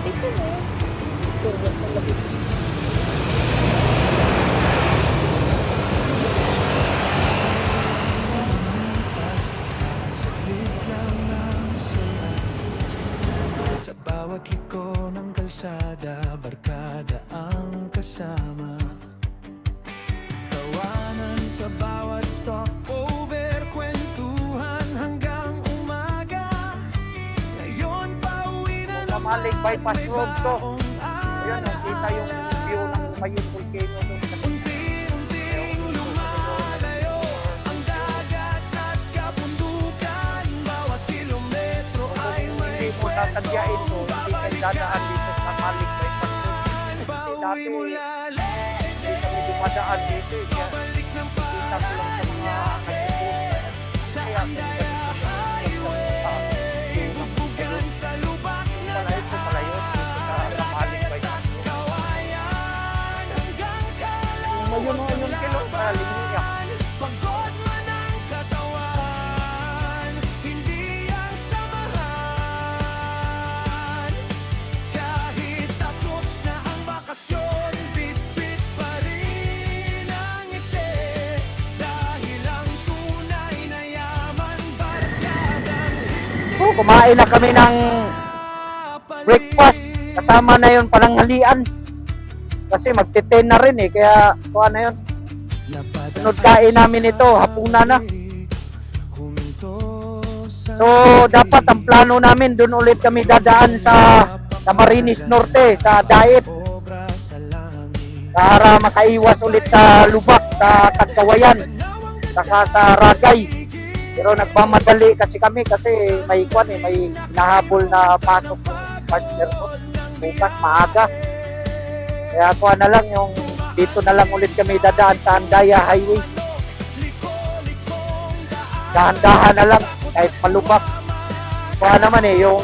Picture mo. Saglit lang ang saya. Sa bawat liko ng kalsada, barkada ang kasama. Tawanan sa bawat stopover, kwentuhan hanggang umaga. Ngayon pauwi na naman, Pamalig bypass may road to. baong Ayan oh. Kita yung view ng mayong volcano doon. unti-unting lumalayo ang dagat at kabundukan. Bawat kilometro ay may Hindi mo tatagyain to. Hindi kayo dadaan dito sa Pamalig bypass road. bawi Dati, mula hindi kami dumadaan dito eh. Kaya balik ng kita ko lang sa mga kaibigan. sa Kaya Andaya Highway. Bugbugan sa lubak na pala ito pala yun. Dito sa Pamalig bypass road. kawayan hanggang Ngayon o yung kilo sa Linya. pagod man ang katawan, hindi ang samahan. Kahit tapos na ang bakasyon, bit-bit pa rin ang ngiti. Dahil ang tunay na yaman, barkadang So, kumain na kami ng breakfast. Kasama na yun pananghalian. Kasi magte-10 na rin eh. Kaya kuha na yun. Sunod kain namin ito. Hapunan na. So, dapat ang plano namin, doon ulit kami dadaan sa Camarines Norte, sa Daet. Para makaiwas ulit sa Lubak, sa Kagkawayan, saka sa Ragay. Pero nagmamadali kasi kami kasi may kwan eh, may nahabol na pasok ng partner ko. bukas maaga. Kaya kuha na lang yung dito na lang ulit kami dadaan sa Andaya Highway. Dahan-dahan na lang kahit malubak. Kuha naman yung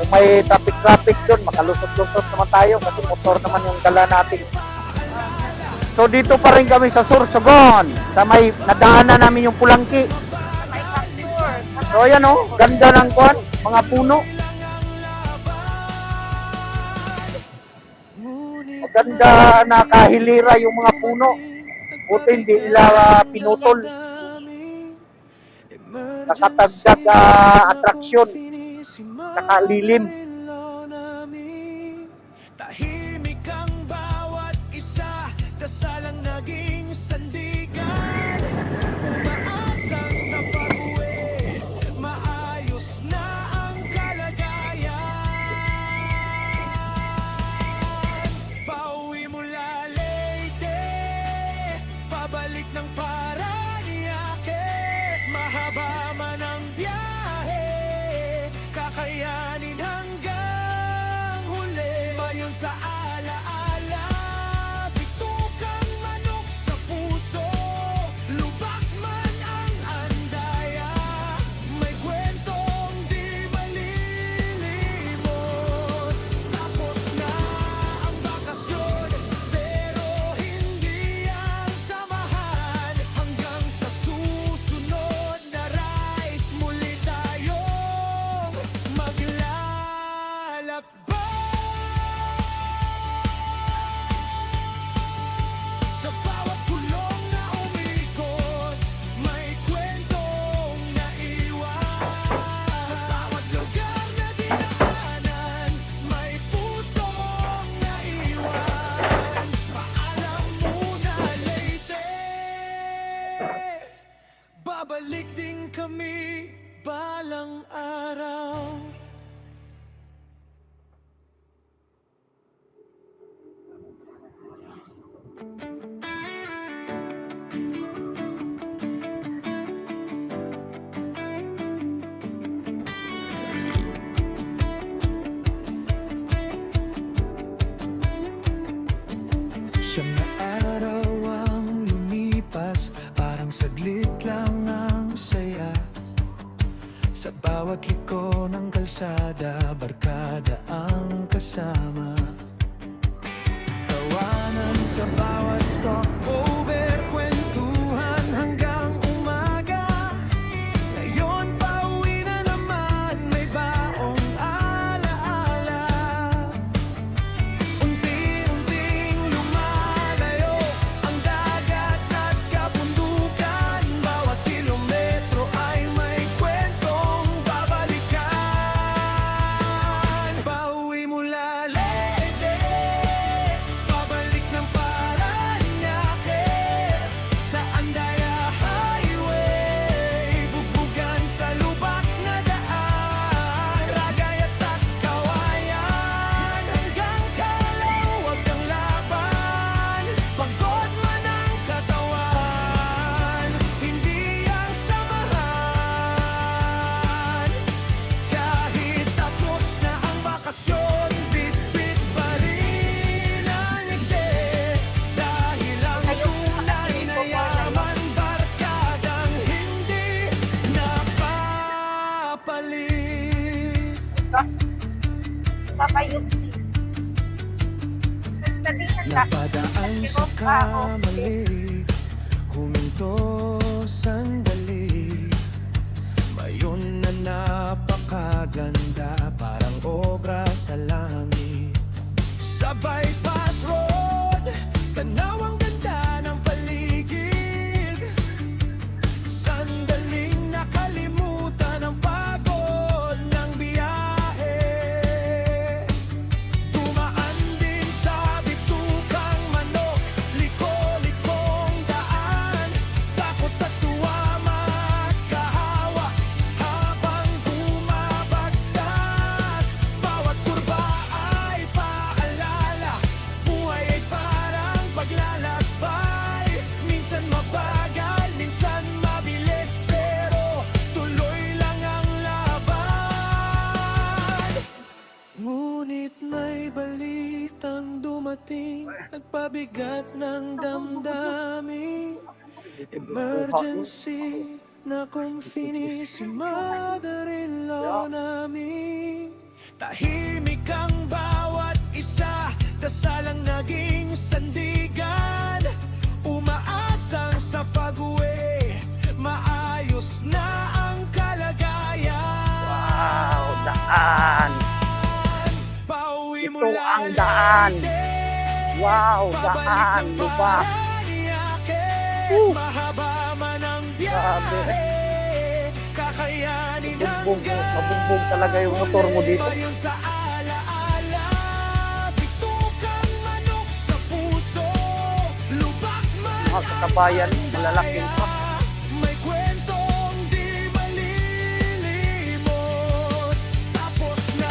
kung may traffic doon, makalusot-lusot naman tayo kasi motor naman yung dala natin. So dito pa rin kami sa Sursogon, sa may nadaanan namin yung Pulangki. May factor. So ayan ganda ng kuwan, mga puno. Maganda, nakahilira yung mga puno. Buti hindi nila pinutol. Nakatagdag atraksyon, nakalilim. Tahimik ang bawat isa, dasal ang naging sandigan. Umaasang sa pag-uwi, maayos na ang kalagayan. Pauwi mula Leyte, pabalik ng Parañaque. Mahaba man ang biyahe, kakayanin hanggang huli. Mayon sa alaala, bitukang manok sa puso. Lubak man ang andaya, may kwentong di malilimot. Tapos na ang bakasyon, pero hindi ang samahan. Hanggang sa susunod na ride, muli tayong maglalakbay. Sa bawat kulong na umikot, may kwentong naiwan. Sa bawat lugar na dinaanan, may pusong naiwan. Paalam muna Leyte, babalik din kami balang araw. Siyam na araw ang lumipas, parang saglit lang ang saya. Sa bawat liko ng kalsada, barkada ang kasama. Tawanan sa bawat stopover, kwentuhan hanggang umaga. Ngayon pauwi na naman, may baong alaala. Unti-unting lumalayo ang dagat at kabundukan. Bawat kilometro ay may kwentong babalikan. Pauwi mula Leyte, pabalik ng Parañaque. Sa Andaya Highway, bugbugan sa lubak na daan. Ragay at kawayan, hanggang kalawag ang laban. Pagod man ang katawan, hindi ang samahan. Kahit tapos na ang bakasyon, bit-bit pa rin ang ngiti. Dahil ang tunay na yaman, barkadang hindi napapalit. Papayot. Sabihan ka. Napadaan sa kamali, huminto sandali. Mayon na napakaganda, parang obra sa langit. Sa bypass road, tanaw ang ganda ng paligid. Sandaling nakalimutan ang pagod ng biyahe. Dumaan din sa bitukang manok, liko-likong daan. Takot at tuwa magkahawak habang bumabagtas. Bawat kurba nagpabigat ng damdamin. Emergency na kung si mother-in-law namin. Tahimik ang bawat isa, dasalang naging sandigan. Umaasang sa pag-uwi, maayos na ang kalagayan. Wow, daan. Pauwi Ito mula ang daan. Leyte, Wow, pabalik daan, ng lubak. Paranaque. Mahaba man ang Grabe. biyahe, kakayanin ang Mabugbog talaga yung motor mo dito. Iba yun sa alaala, bitukang manok sa puso, lubak man Mga kakabayan, malalaking truck. may kwentong di malilimot. Tapos na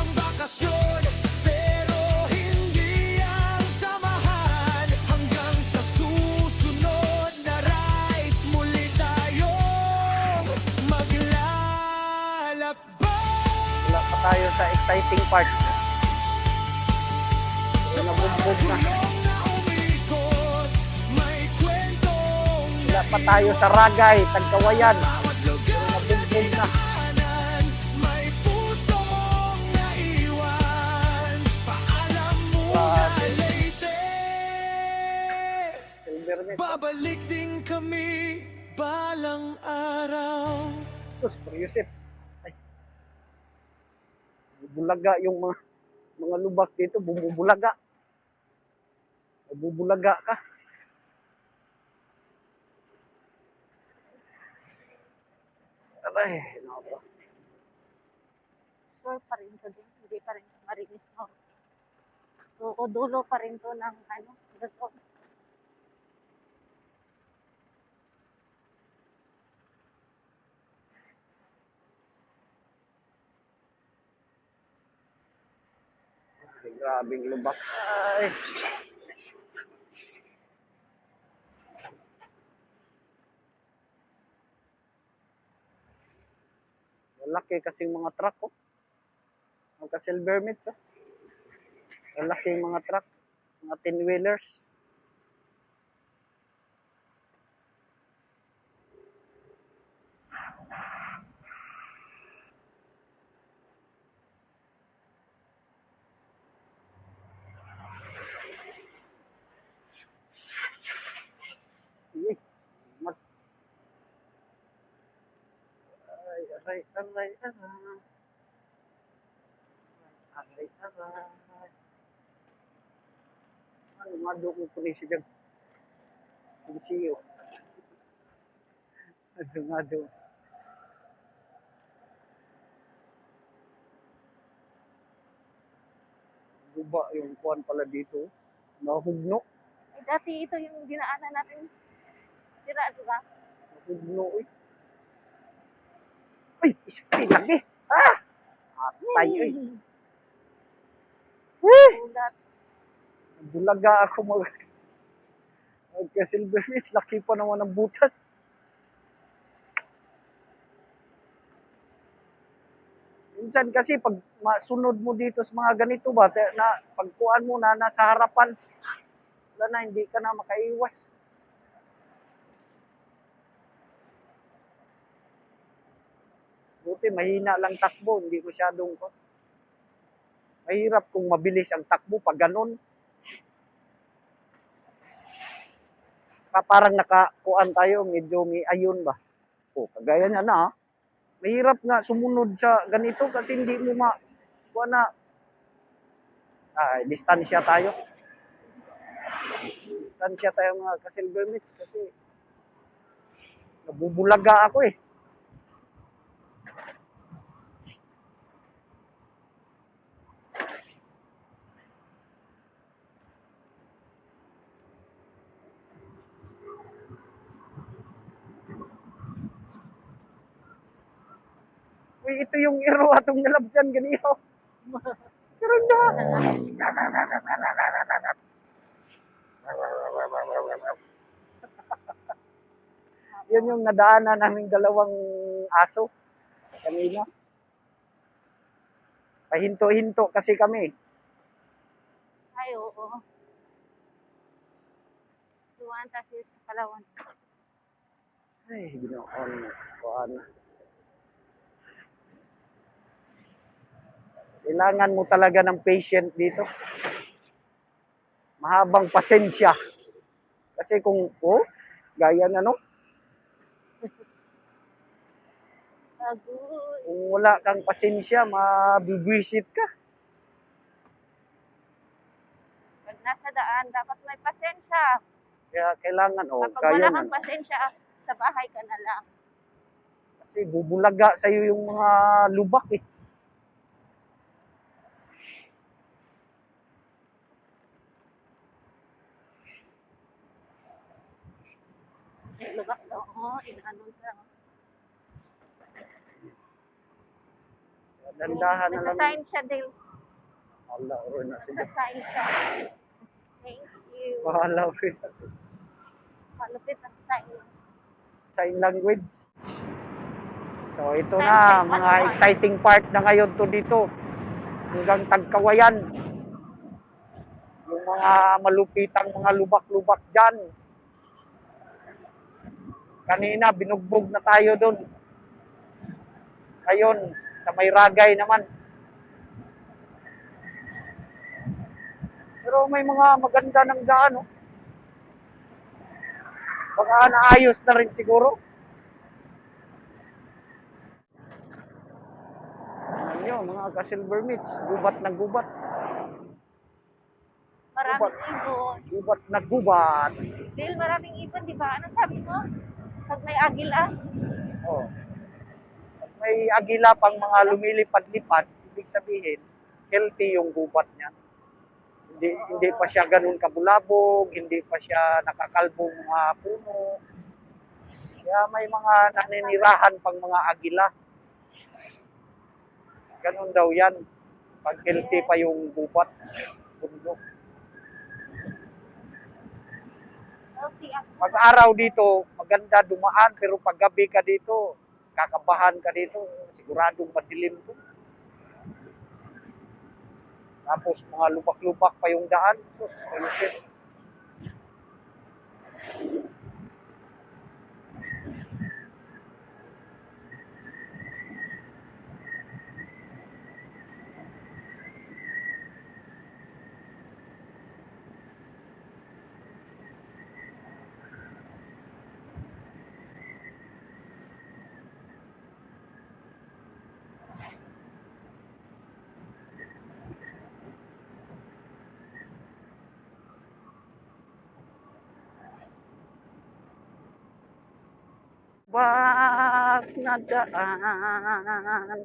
ang bakasyon, pero hindi ang samahan. Hanggang sa susunod na ride, muli tayong maglalakbay. Wala pa tayo sa exciting part. Nabugbog na. Umikot, may kwentong Wala pa tayo sa Ragay, Tagkawayan. bawat lugar Nabugbog na. kanan, may pusong naiwan. Paalam muna Grabe. Leyte, Silvernet. babalik din kami balang araw. Sus, Yusef. Ay. Bubulaga yung mga lubak dito, bumubulaga. Bubulaga ka. Aray, nako. Sure pa rin to din. Hindi pa rin marinis na. Oo, dulo pa rin to ng ano, Luzon. Ay, grabing lubak. Ay. Malaki kasing mga truck, oh. Magka-silver mitts, oh. Malaki mga truck. Mga 10-wheelers. Uy, mat. Ay, aray, aray, aray. Aray, aray. Ano nga doon ko pulis dyan? Siyo. Ano nga doon? Guba yung kuwan pala dito. Nahugno. Eh, dati ito yung dinaanan natin. Sira, di ba? Nahugno, uy. Ay, iskay lagi. Ah! Atay, uy. Ulat. Bulaga ako magka-silver meat. Laki pa naman ng butas. Minsan kasi pag masunod mo dito sa mga ganito ba, na pagkuan mo na nasa harapan, wala na, hindi ka na makaiwas. Buti mahina lang takbo, hindi masyadong ko. Mahirap kung mabilis ang takbo pag ganun. Parang nakakuan tayo, medyo may ayun ba. O, kagaya niya na, mahirap nga sumunod sa ganito kasi hindi mo kuha na. Distansya tayo. Distansya tayo mga ka-silver mitts kasi nabubulaga ako eh. Uy, ito yung iro atong nalabjan ganiyo. Pero na. Yun yung nadaanan naming dalawang aso kanina. Pahinto-hinto kasi kami. Ay, oo. Taiwan, tapos sa Palawan. Ay, ginoon. Kuan. Kailangan mo talaga ng patient dito. Mahabang pasensya. Kasi kung, gaya na no, Agoy. kung wala kang pasensya, mabibwisit ka. Pag nasa daan, dapat may pasensya. Kaya kailangan, Kapag kaya wala na. kang pasensya, sa bahay ka na lang. Kasi bubulaga sa'yo yung mga lubak eh. Lubak daw. Oo, inaano lang. Dandahan na lang. Nagsasign siya, Dale. Wala, na sige. Nagsasign siya. Thank you. Bahala ko Malupit ang sign. sign language. So ito Sign na, language, mga ano? exciting part na ngayon to dito. Hanggang Tagkawayan. Yung mga malupitang mga lubak-lubak dyan. Kanina, binugbog na tayo doon. Ngayon, sa may Ragay naman. Pero may mga maganda ng daan, oh. Baka naayos na rin siguro. Ano nyo, mga ka-silver meats, gubat na gubat. Maraming ibon. Gubat na gubat. Dale, maraming ibon, di ba? Ano sabi mo? Pag may agila? Oh. Pag may agila pang mga lumilipad-lipad, ibig sabihin, healthy yung gubat niya. Hindi pa siya ganun kabulabog, hindi pa siya nakakalbong mga puno. Kaya may mga naninirahan pang mga agila. Ganun daw yan. Pag healthy pa yung gubat, bundok. Healthy ang Pag araw dito, maganda dumaan, pero pag gabi ka dito, kakabahan ka dito, siguradong madilim to. Tapos mga lubak-lubak pa yung daan. Sus, malusip. Wag na daan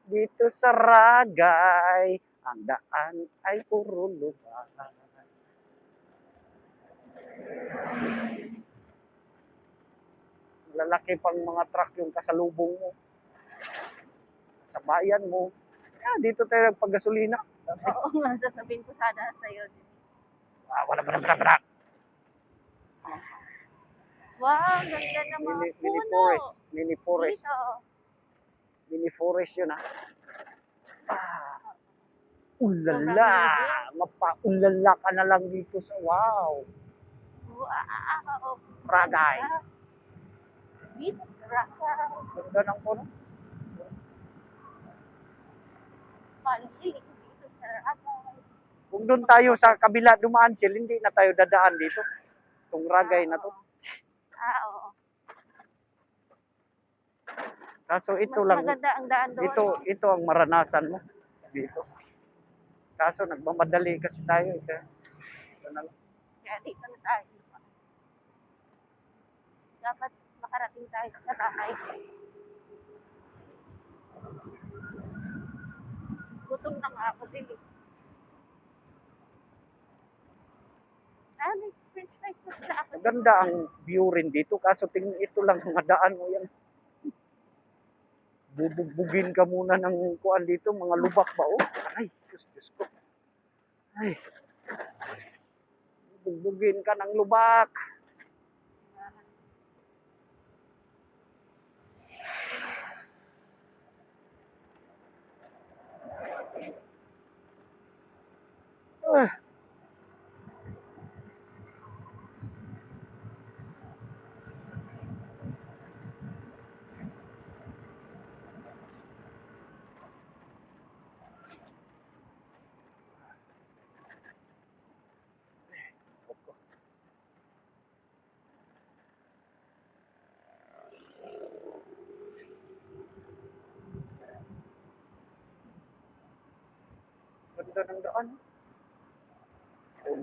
dito sa Ragay, ang daan ay puro lubak. Lalaki pang mga truck yung kasalubong mo. Sa bayan mo. Dito tayo nagpagasolina. Oo nga, sasabihin ko sana sa'yo. Wala. Wow, ganda ng mga Mini puno. forest. Mini forest. Dito. Mini forest yun ah. Ulala! Sobrang Mapa-ulala ka na lang dito sa wow. Wow. Ragay. Dito sa Ragay. Ganda ng puno. Maliit dito sa Ragay. Kung doon tayo sa kabila dumaan sila, hindi na tayo dadaan dito. Itong Ragay na to. Oo. Kaso ito Mas lang, maganda ang daan doon. ito ang maranasan mo dito. Kaso nagmamadali kasi tayo. Ito na lang. Kaya dito na tayo. Dapat makarating tayo sa bahay. Gutom na nga ako din. May french fries na sa ako. Maganda ang view rin dito. Kaso tingin ito lang mga daan mo yan. Bubugbugin ka muna ng kuan dito. Mga lubak ba? Oh, ay, Diyos ko. Ay. Bugbugin ka ng lubak. ganda ng daan.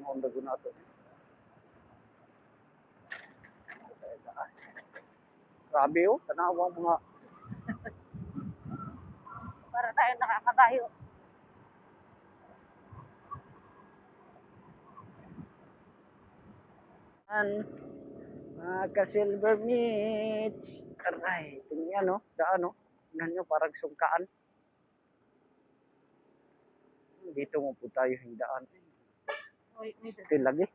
Honda ko na ito. Grabe oh, tanawa mga Para tayo nakakabayo. mga ka-silver meats. Aray, tingnan no, daan no. Tingnan nyo, parang sungkaan. Dito mo po tayo yung daan. Uy, Still lagi.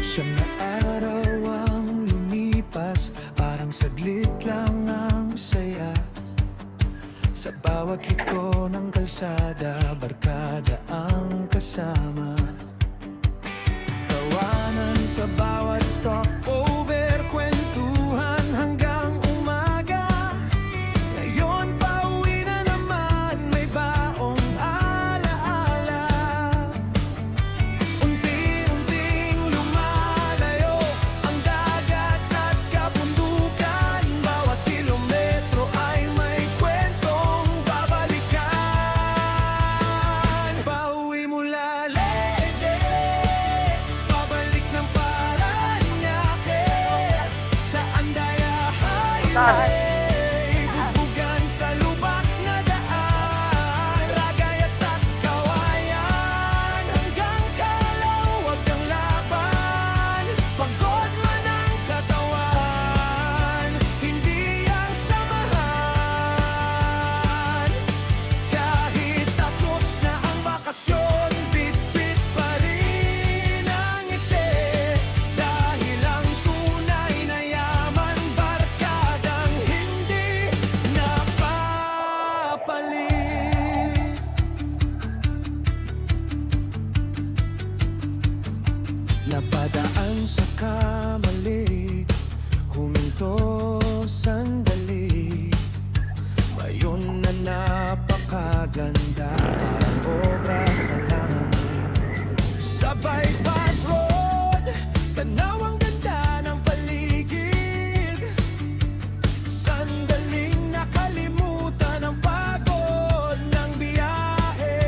Siyang na araw ang lumipas, parang saglit lang ang saya. Sa bawat liko ng kalsada, barkada ang kasama. Tawanan sa bawat stopover, kwentuhan hanggang umaga. Ngayon pauwi na naman, may baong alaala. Unti-unting lumalayo ang dagat at kabundukan. Bawat kilometro ay may kwentong babalikan. Pauwi mula Leyte, pabalik ng Parañaque. Sa Andayahay Highway, bugbugan sa lubak na daan. Ragayat at kawayan, hanggang Calauag ang laban. Pagod man ang katawan, hindi ang samahan. Kahit tapos na ang bakasyon, bit-bit pa rin ang ngiti. Dahil ang tunay na yaman, barkadang hindi napapalit. Napadaan sa kamali, huminto sandali. Mayon na napakaganda, parang obra sa langit. Sa bypass road, tanaw ang ganda ng paligid. Sandaling nakalimutan ang pagod ng biyahe.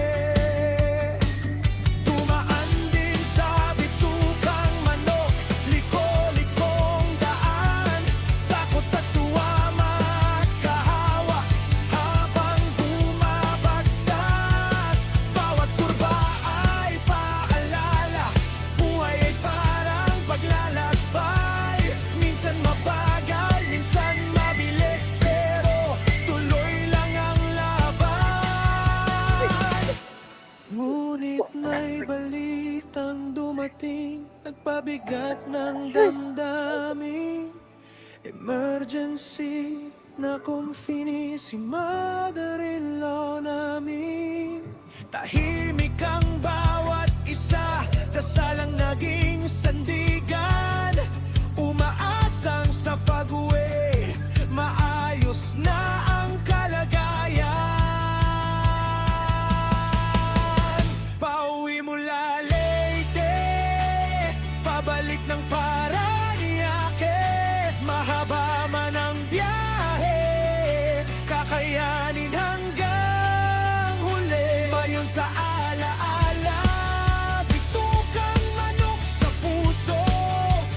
Tumaan din sa bitukang manok, liko-likong daan. Takot at tuwa magkahawak habang bumabagtas. Bawat kurba ay paalala, buhay ay parang paglalakbay. Minsan mabagal, minsan mabilis, pero tuloy lang ang laban. Ngunit may balitang dumating, nagpabigat ng damdamin. Emergency na kumfini si mother-in-law namin. Tahimik ang bawat isa, dasal ang naging sandigan. Umaasang sa pag-uwi, maayos na ang kalagayan. Pauwi mula Leyte, pabalik ng Parañaque. Mahaba man ang biyahe, kakayanin hanggang huli. Mayon sa alaala, bitukang manok sa puso.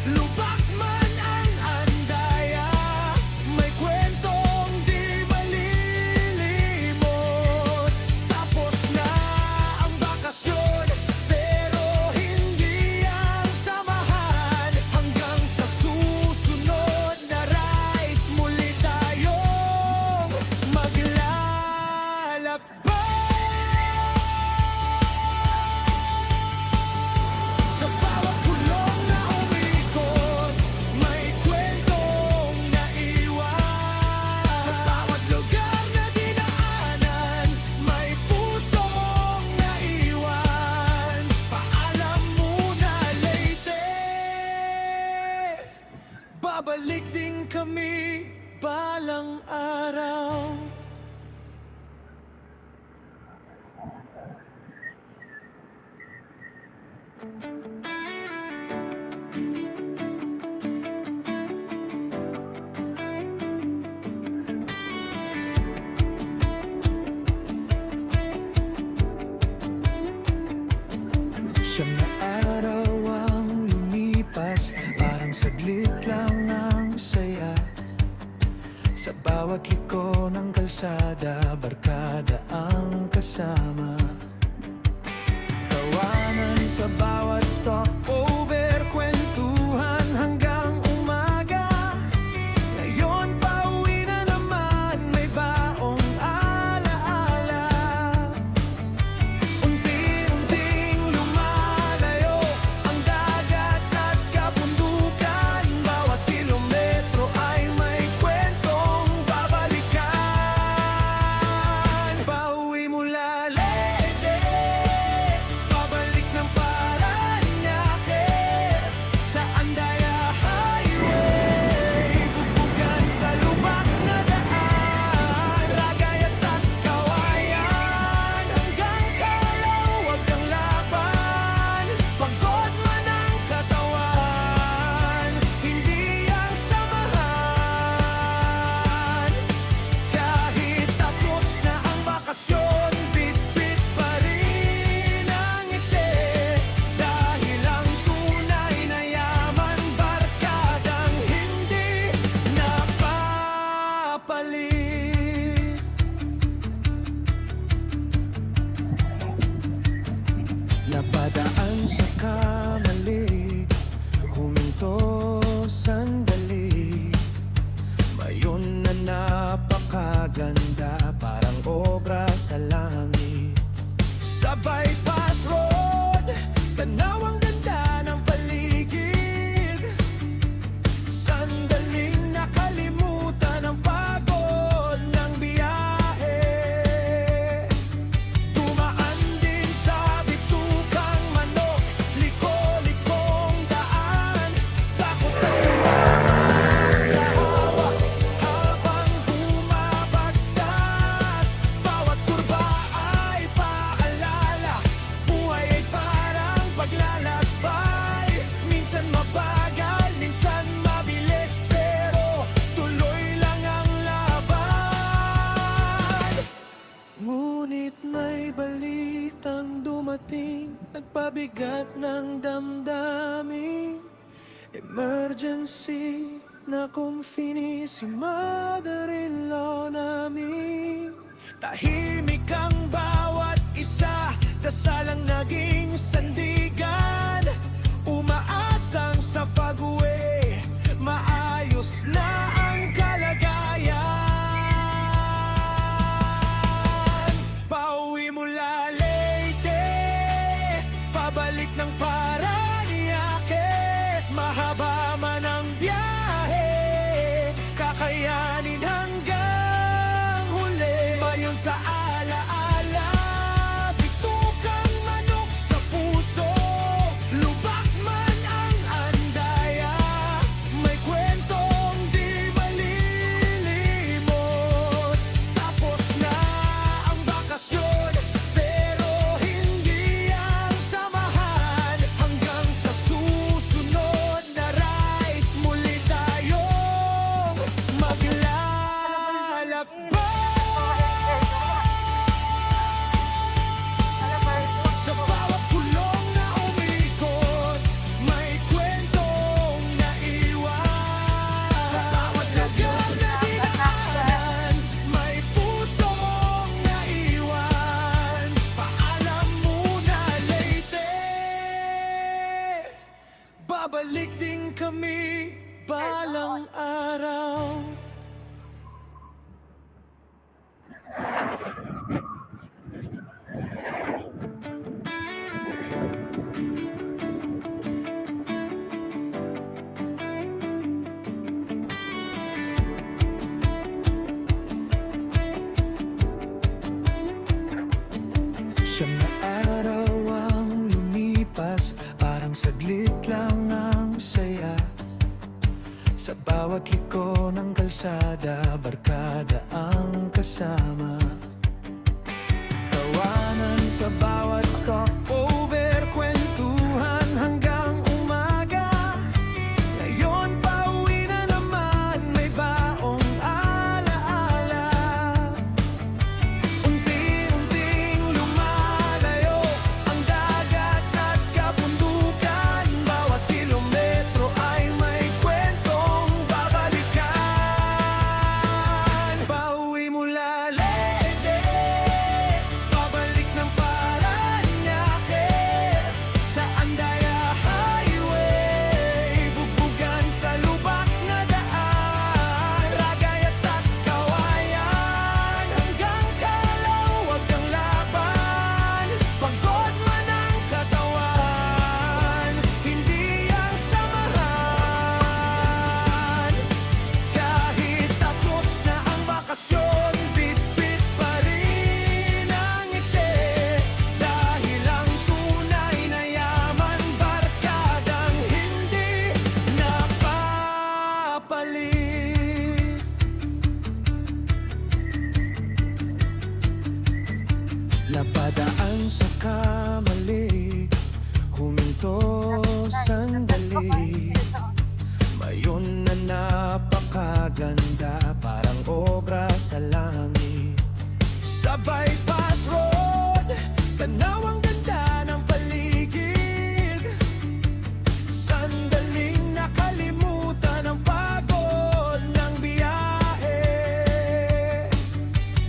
Lubak man ang andaya, may kwentong di malilimot. Tapos na ang bakasyon, pero hindi ang samahan. Hanggang sa susunod na ride, muli tayong maglalakbay. Sa bawat kulong na umikot, may kwentong naiwan. Sa bawat lugar na dinaanan, may pusong naiwan. Paalam muna Leyte, babalik din kami balang araw. Siyam na araw ang lumipas, parang saglit lang ang saya. Sa bawat liko ng kalsada, barkada ang kasama. Tawanan sa bawat stopover, kwentuhan hanggang umaga. Ngayon pauwi na naman, may baong alaala. Unti-unting lumalayo ang dagat at kabundukan. Bawat kilometro ay may kwentong babalikan. Pauwi mula Leyte, pabalik ng Parañaque, sa Andaya Highway, bugbugan sa lubak na daan. Ragay at kawayan, hanggang Calao ang laban. Pagod man ang katawan, hindi ang samahan. Kahit tapos na ang bakasyon, bit-bit pa rin ang ngiti. Dahil ang tunay na yaman, barkadang hindi napapalit. Napadaan sa kamali, huminto sandali. Mayon na napakaganda, parang obra sa langit. Sa bypass road, tanaw ang ganda ng paligid. Sandaling nakalimutan ang pagod ng biyahe. Dumaan din sa bitukang manok, liko-likong daan. Takot na kahawak habang bumabagtas. Bawat kurba ay paalala, buhay ay parang paglalakbay. Minsan mabagal, minsan mabilis, pero tuloy lang ang laban. Ngunit may balitang dumating, nagpabigat ng damdamin. Emergency na kumfini si mother-in-law namin. Tahimik ang bawat isa, dasalang naging sandigan. Umaasang sa pag-uwi, maayos na ang kalagayan. Pauwi mula Leyte, pabalik ng Parañaque. Mahaba man ang biyahe, kakayanin hanggang huli. Mayon sa alaala, bitukang manok sa puso. Lubak man ang andaya, may kwentong di malilimot. Tapos na ang bakasyon, pero hindi ang samahan. Hanggang sa susunod na ride, muli tayong maglalakbay. Sa bawat kulong na umikot, may kwentong naiwan. Sa bawat lugar na dinaanan, may pusong naiwan. Paalam muna Leyte, babalik din kami balang araw. Siyam na araw ang lumipas, parang saglit lang ang saya. Sa bawat liko ng kalsada, barkada ang kasama. Tawanan sa bawat stopover, kwentuhan hanggang umaga. Ngayon pauwi na naman, may baong alaala. Unti-unting lumalayo ang dagat at Napadaan sa kamali, huminto sandali. Mayon na napakaganda, parang obra sa langit. Sa bypass road, tanaw ang ganda ng paligid. Sandaling nakalimutan ang pagod ng biyahe.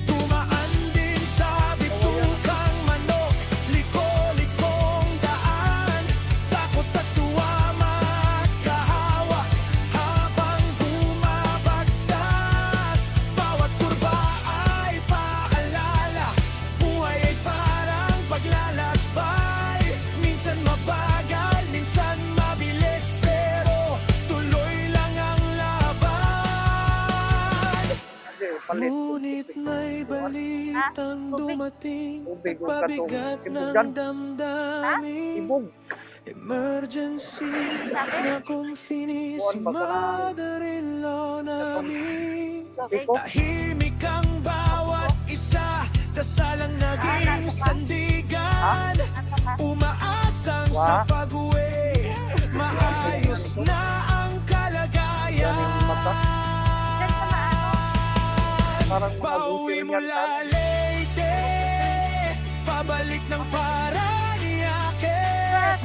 Dumaan din sa bitukang manok, liko-likong daan. Takot at tuwa magkahawak habang bumabagtas. Bawat kurba ay paalala, buhay ay parang paglalakbay. Minsan mabagal, minsan mabilis, pero tuloy lang ang laban. Ngunit may balitang dumating, Tubig, huwag ka nagpabigat tubig. ng Dyan. damdamin. Ibog. Emergency na kung fini si Buwan ba ka na? mother-in-law namin. Iko. Tahimik ang bawat isa, dasalang naging sandigan. Umaasang sa Wa. pag-uwi, maayos na ang kalagayan. Yan yung mata. Parang mga Pauwi butil yan, mula kan? Leyte, pabalik ng Parañaque.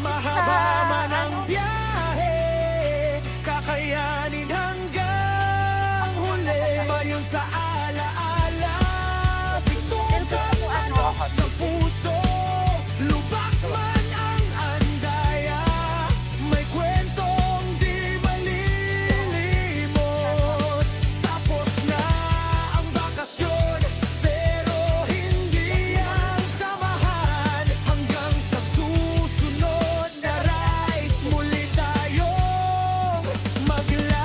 Mahaba man ang biyahe, kakayanin hanggang huli. Mayon sa alaala, bitukan manok sa puso. Lubak man ang andaya, may kwentong di malilimot. Tapos na ang bakasyon, pero hindi ang samahan. Hanggang sa susunod na ride, muli tayong maglalakbay.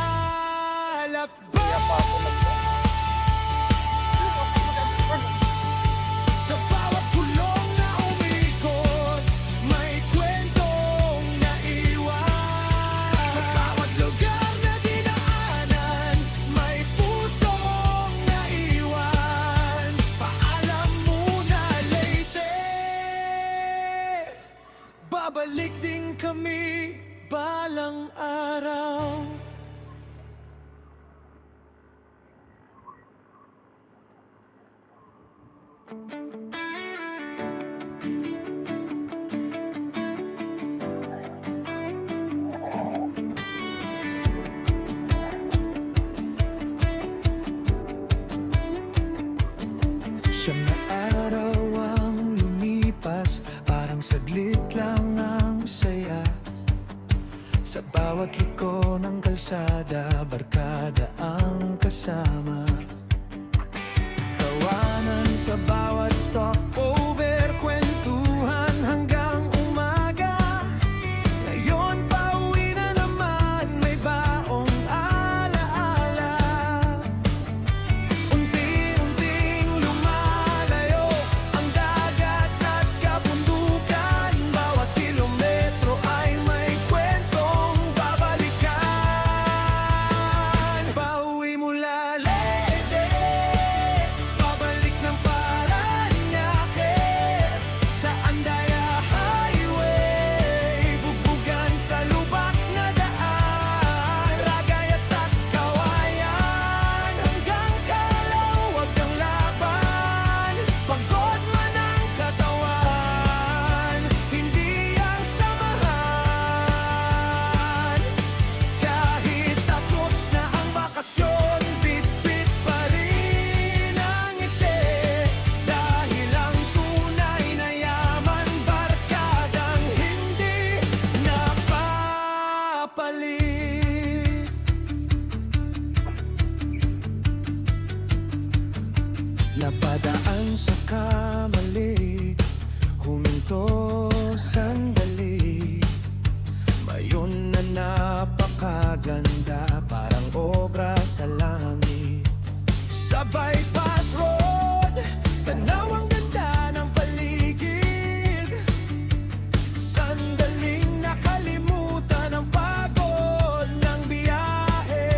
Sa bawat kulong na umikot, may kwentong naiwan. Sa bawat lugar na dinaanan, may pusong naiwan. Paalam muna, Leyte, babalik din kami balang araw. Siyam na araw ang lumipas, parang saglit lang ang saya. Sa bawat liko ng kalsada, barkada ang kasama. Tawanan sa bawat stopover, kwentuhan hanggang umaga. Ngayon pauwi na naman, may baong alaala. Unti-unting lumalayo ang dagat at kabundukan. Bawat kilometro ay may kwentong babalikan. Pauwi mula Leyte, pabalik ng Parañaque. Sa Andaya Highway, bugbugan sa lubak na daan. Ragayat at kawayan, hanggang kalawag ang laban. Pagod man ang katawan, hindi ang samahan. Kahit tapos na ang bakasyon, bit-bit pa rin ang ngiti. Dahil ang tunay na yaman, barkadang hindi napapalit. Napadaan sa kamali, huminto sandali. Mayon na napakaganda, parang obra sa langit. Sa bypass road, tanaw ang ganda ng paligid. Sandaling nakalimutan ang pagod ng biyahe.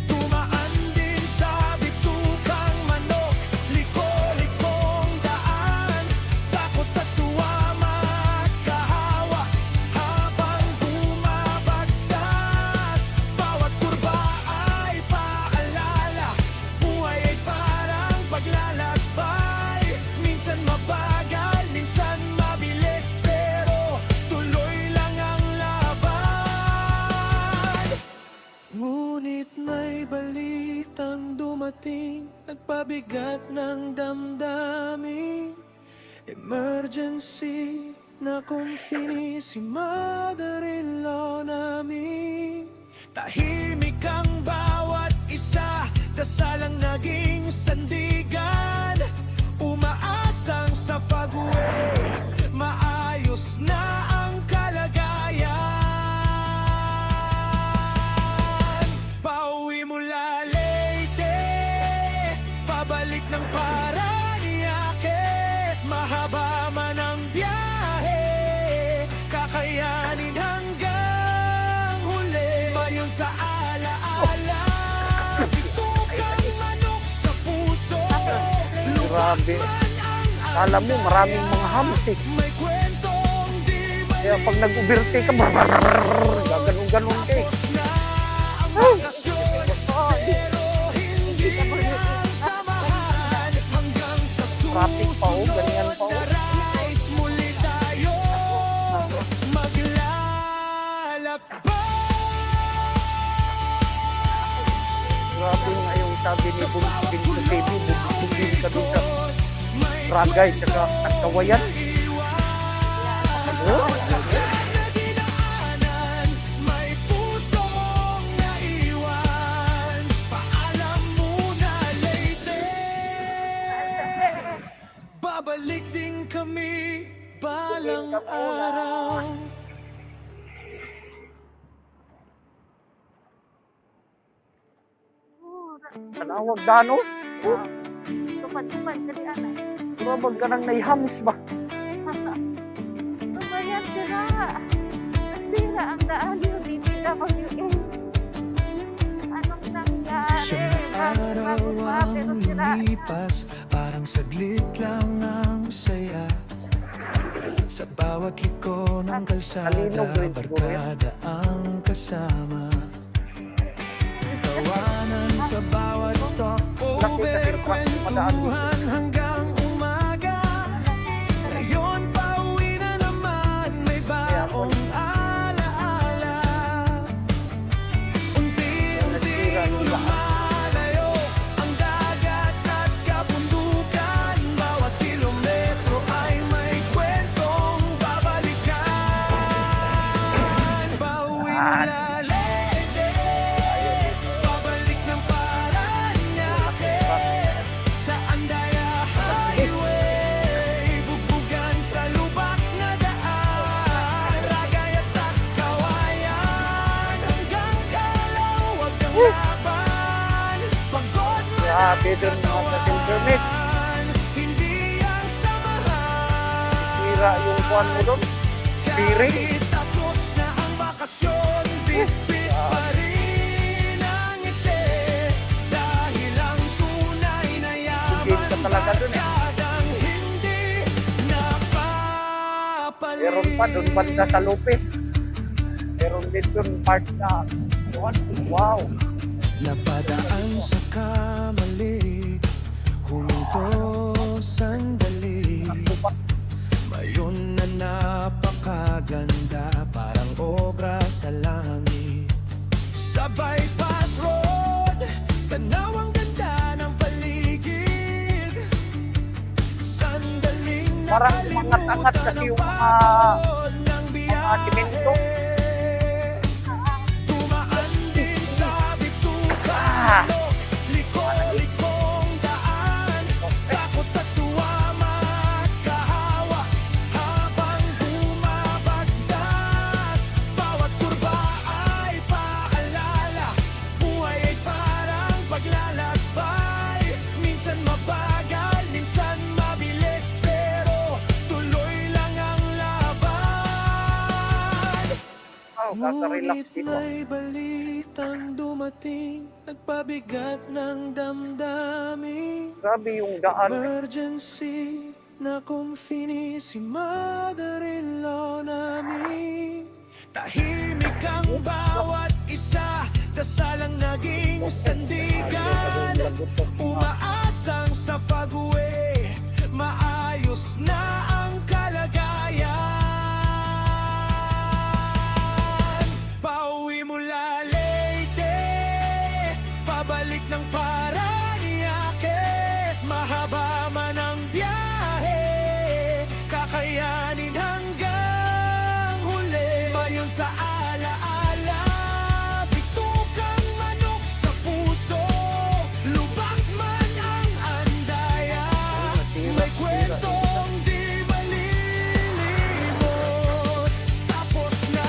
Dumaan din sa bitukang manok, liko-likong balitang dumating, nagpabigat ng damdamin. Emergency na kung si mother-in-law namin. Tahimik ang bawat isa, dasalang naging sandigan. Umaasang sa pag-uwi, maayos na ang kalagayan. Pauwi mula Leyte, pabalik ng Parañaque. Mahaba man ang biyahe, kakayanin hanggang huli. Mayon sa alaala, bitukang manok sa puso. Grabe. Kala mo maraming mga hams eh. May kwentong di Kaya pag nag-ubirte ka, gaganon-ganon ka eh. matapos na ang bakasyon. Oo, di. Pero hindi ang samahan hanggang sa Traffic pa oh, ganyan pa oh. na ride. Muli tayo maglalakbay. Grabe nga yung sabi ni Bunting sa TV, bubugin ka doon sa Ragay, tsaka Kawayan. Oh, May pusong naiwan. Paalam muna Leyte. Babalik din kami balang araw. tanawag dano. Tupad-tupad, dali anay. Grabe ka nang naihams ba? Tumayan sila. Nasira ang daalyo, DPWA. Anong nangyari? Siyang araw Bago pa, pero ang sira. lumipas, parang saglit lang ang saya. Sa bawat liko ng kalsada, Talino, grade siguro yan. barkada ang kasama. Tawanan sa bawat stopover, Laki kasi yung traffic padaan dito. kwentuhan hanggang umaga. Ngayon pauwi na naman, may baong alaala. Unti-unti Nasira yung daan. lumalayo ang dagat at kabundukan. Bawat kilometro ay may kwentong babalikan. Pauwi mula Leyte, pabalik ng Parañaque. Sa Andaya Highway, bugbugan sa lubak na daan. Ragay at Kawayan, hanggang Calauag ang laban. Pagod man Grabe dun mga ka-silver mate. hindi ang samahan. Sira yung kuhan mo doon. Piring. Kahit tapos na ang bakasyon, bit-bit pa rin ang ngiti. Dahil ang tunay na Bugin yaman, ka talaga dun eh. barkadang hindi napapalit. Meron pa doon banda sa Lopez. Meron din doon part na kuhan. Wow. Napadaan sa kamali, huminto sandali. Mayon na napakaganda, parang obra sa langit. Sa bypass road, tanaw ang ganda ng paligid. Sandaling Parang umangat-angat kasi yung napagod ng simento. Dumaan din sa Ah! bituka, liko-likong daan. Takot at tuwa, magkahawa habang bumabagtas. Bawat kurba ay paalala, buhay ay parang paglalakbay. Minsan mabagal, minsan mabilis, pero tuloy lang ang laban. Oh, kaka-relax Ngunit dito. may balitang dumating, nagpabigat ng damdamin. Grabe yung daan. Emergency na kung si mother-in-law namin. Tahimik ang bawat isa, dasalang naging sandigan. Umaasang sa pag-uwi, maayos na ang kalagayan. Pauwi mula Leyte, Babalik ng Parañaque, mahaba man ang biyahe, kakayanin hanggang huli. Mayon sa alaala, bitukang manok sa puso, lubak man ang andaya, may kwentong di malilimot. Tapos na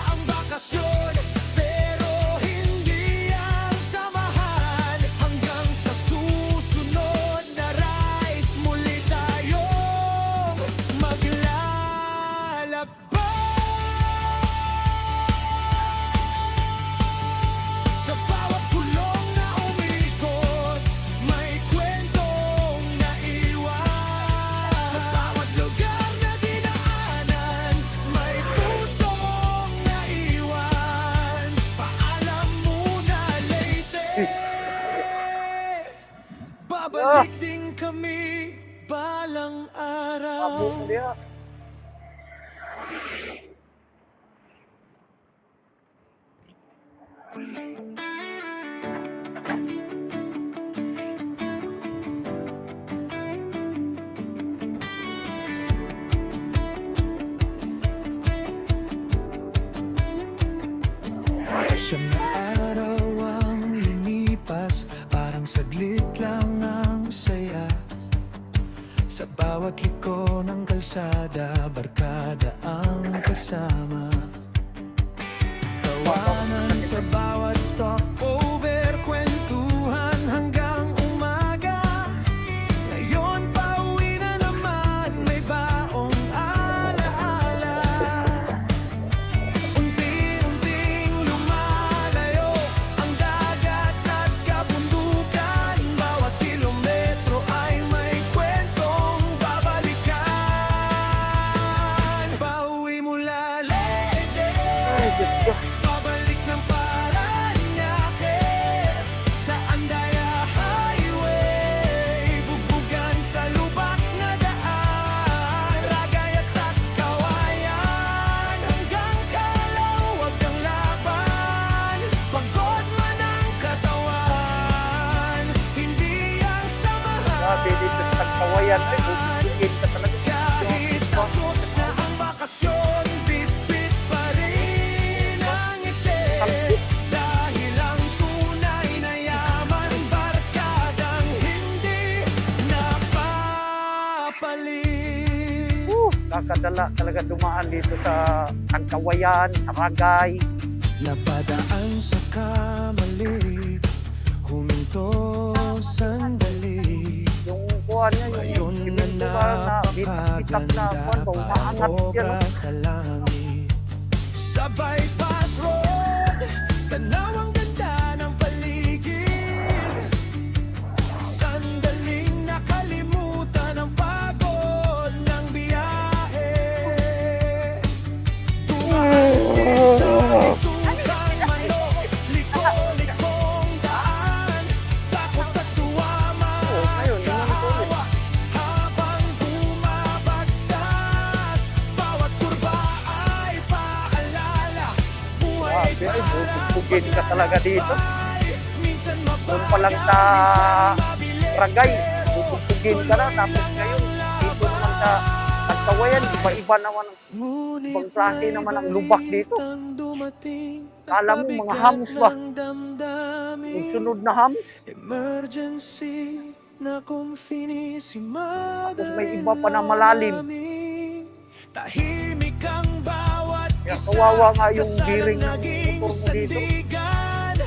ang bakasyon, pero hindi ang samahan. Hanggang sa susunod na ride, muli tayong maglalakbay. Sa bawat kulong na umikot, may kwentong naiwan. Sa bawat lugar na dinaanan, may pusong naiwan. Paalam muna, Leyte. Babalik din kami balang araw. Abo dia. Siyam na araw ang lumipas, parang saglit lang ang saya. Sa bawat liko ng kalsada, barkada ang kasama. Tawanan sa bawat stopover, kwentuhan hanggang umaga. Ngayon pauwi na naman, may baong alaala. Unti-unting lumalayo ang dagat at kabundukan. Bawat kilometro ay may kwentong babalikan. Pauwi mula Leyte, babalik ng Parañaque, sa Andaya Highway, bugbugan sa lubak na daan. Ragay at kawayan, hanggang Calao ang laban. Pagod man ang katawan, hindi ang samahan. Grabe dito sa Tagkawayan, ay bubugin ka talaga. Kahit tapos na ang bakasyon, bit-bit pa rin ang ngiti. Dahil ang tunay na yaman, barkadang hindi napapalit. Kakadala talaga dumaan dito sa Tagkawayan, sa Ragay. Napadaan sa kamali, huminto sandali. Yung kuhan niya, Ngayon yung na siminto na bitap na kuhan ba, umaangat yan. obra sa langit. Sa bypass road, tanaw ang ganda ng paligid. Sandaling nakalimutan ang pagod ng biyahe. Dumaan sa bitukang manok, liko-likong daan. Takot at tuwa magkahawa habang bumabagtas. Bawat kurba ay paalala, buhay Grabe, ay bubugin ka talaga dito. minsan Doon pa lang sa Ragay, bubugin ka na. Tapos ngayon, dito naman sa Tagkawayan, iba-iba naman ang ibang klase naman ang lubak dito. Kala mo, mga hams ba? Yung sunod na hams, Emergency na kung finisima. tapos may iba pa na malalim. Tahimik ang bawat Kaya isa. kawawa nga yung Dasal biring ng naging motor mo dito. sandigan.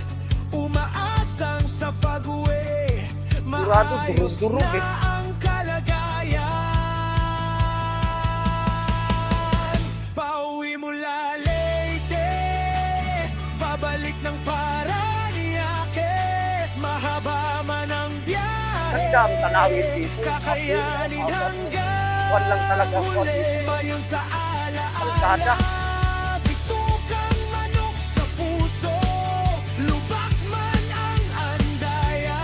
Umaasang sa pag-uwi, Sigurado, maayos durog-durog na ang kalagayan. Pauwi mula Leyte, babalik ng Parañaque, mahaba man ang biyahe, Ganda ang tanawin dito. kakayanin hanggang Buwan lang talaga ako huli. dito. Mayon sa Kalsada. alaala, bitukang manok sa puso, lubak man ang andaya,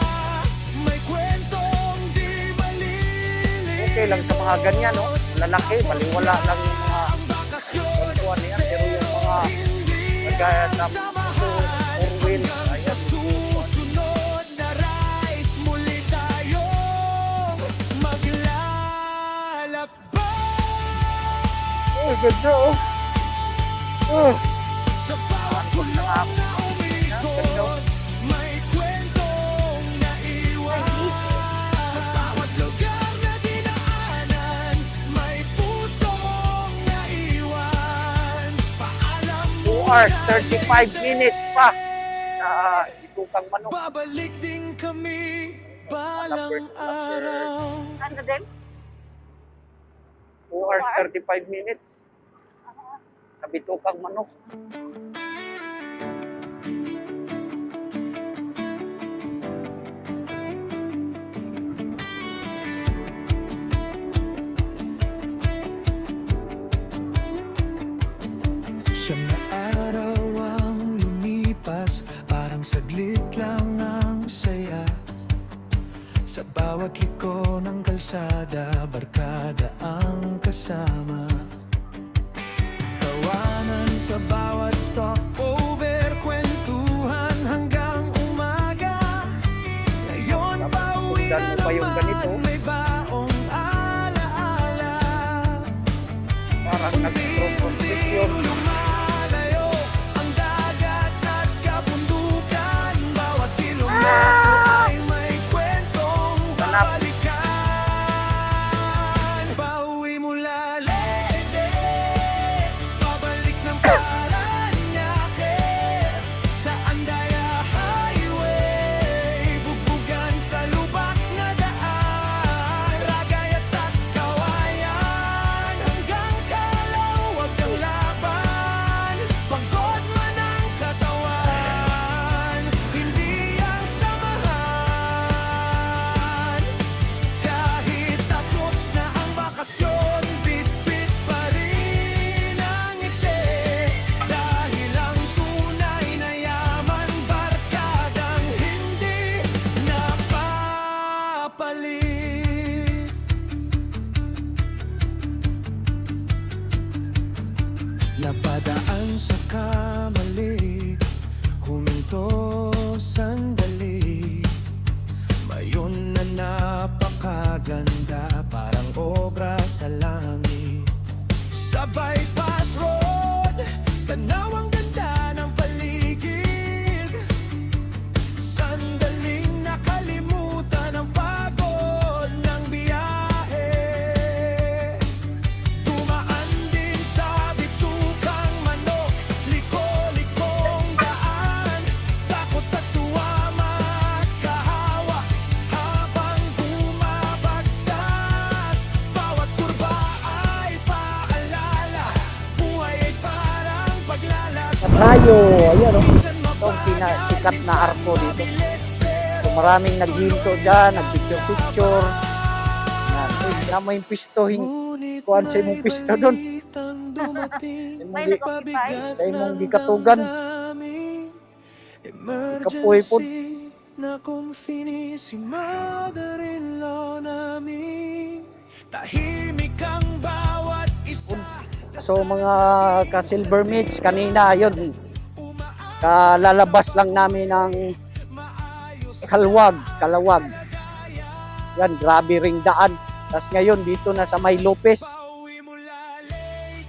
may kwentong di malilimutan. Okay lang sa mga ganyan, no? Lalaki, baliwala lang yung mga Ang bakasyon, kwentuhan niyan. Pero yung mga hindi kagaya ang ng samahan. four wheel, Hanggang sa ayan. susunod ganda oh. Oh, Sa bawat kulong na umikot, may kwentong naiwan. Sa bawat lugar na dinaanan, may pusong naiwan. Paalam 2 hours, 35 minutes pa sa Bitukang Manok. babalik din kami balang araw. Ano din? 2 hours, 35 minutes sa Bitukang Manok. Siyam na araw ang lumipas, parang saglit lang ang saya. Sa bawat liko ng kalsada, barkada ang kasama. Tawanan sa bawat stopover, kwentuhan hanggang umaga. Ngayon pauwi na Tandaan mo pa yung ganito? naman, may baong alaala. Parang Unti-unting nag-proposition. lumalayo ang dagat at kabundukan. Bawat ilog ay may kwentong babalikan. Pauwi mula Leyte, babalik ng Parañaque, sa Andaya Highway, bugbugan sa lubak na daan. Ragayat at kawayan, hanggang Calauag ang laban. Pagod man ang katawan, hindi ang samahan. Kahit tapos na ang bakasyon, bit-bit pa rin ang ngiti. Dahil ang tunay na yaman, barkadang hindi napapalit. Napadaan sa kamali, huminto sandali. Mayon na napakaganda, parang obra sa langit. Sa bypass road, tanaw ang ganda ng paligid. Sandaling nakalimutan ang pagod ng biyahe. Dumaan din sa Bitukang Manok, liko-likong daan. Takot at tuwa magkahawak habang bumabagtas. Bawat kurba ay paalala, buhay ay parang paglalat. Rayo, ayan oh. Minsan Ito ang pinasikat na arko dito. mabilis, pero So maraming naghinto dyan, nagpicture-picture. Yan, uy, na mo yung pisto, kuhan sa imong pisto doon. May nag-occupy? Sa imong gikatugan. Ikapoy po. Na kung finish si mother-in-law namin, tahimik ang bawat isa. So mga ka-Silver Mitch, kanina yun, kalalabas lang namin ng Kalawag. Yan, grabe ring daan. Tapos ngayon, dito na sa May Lopez.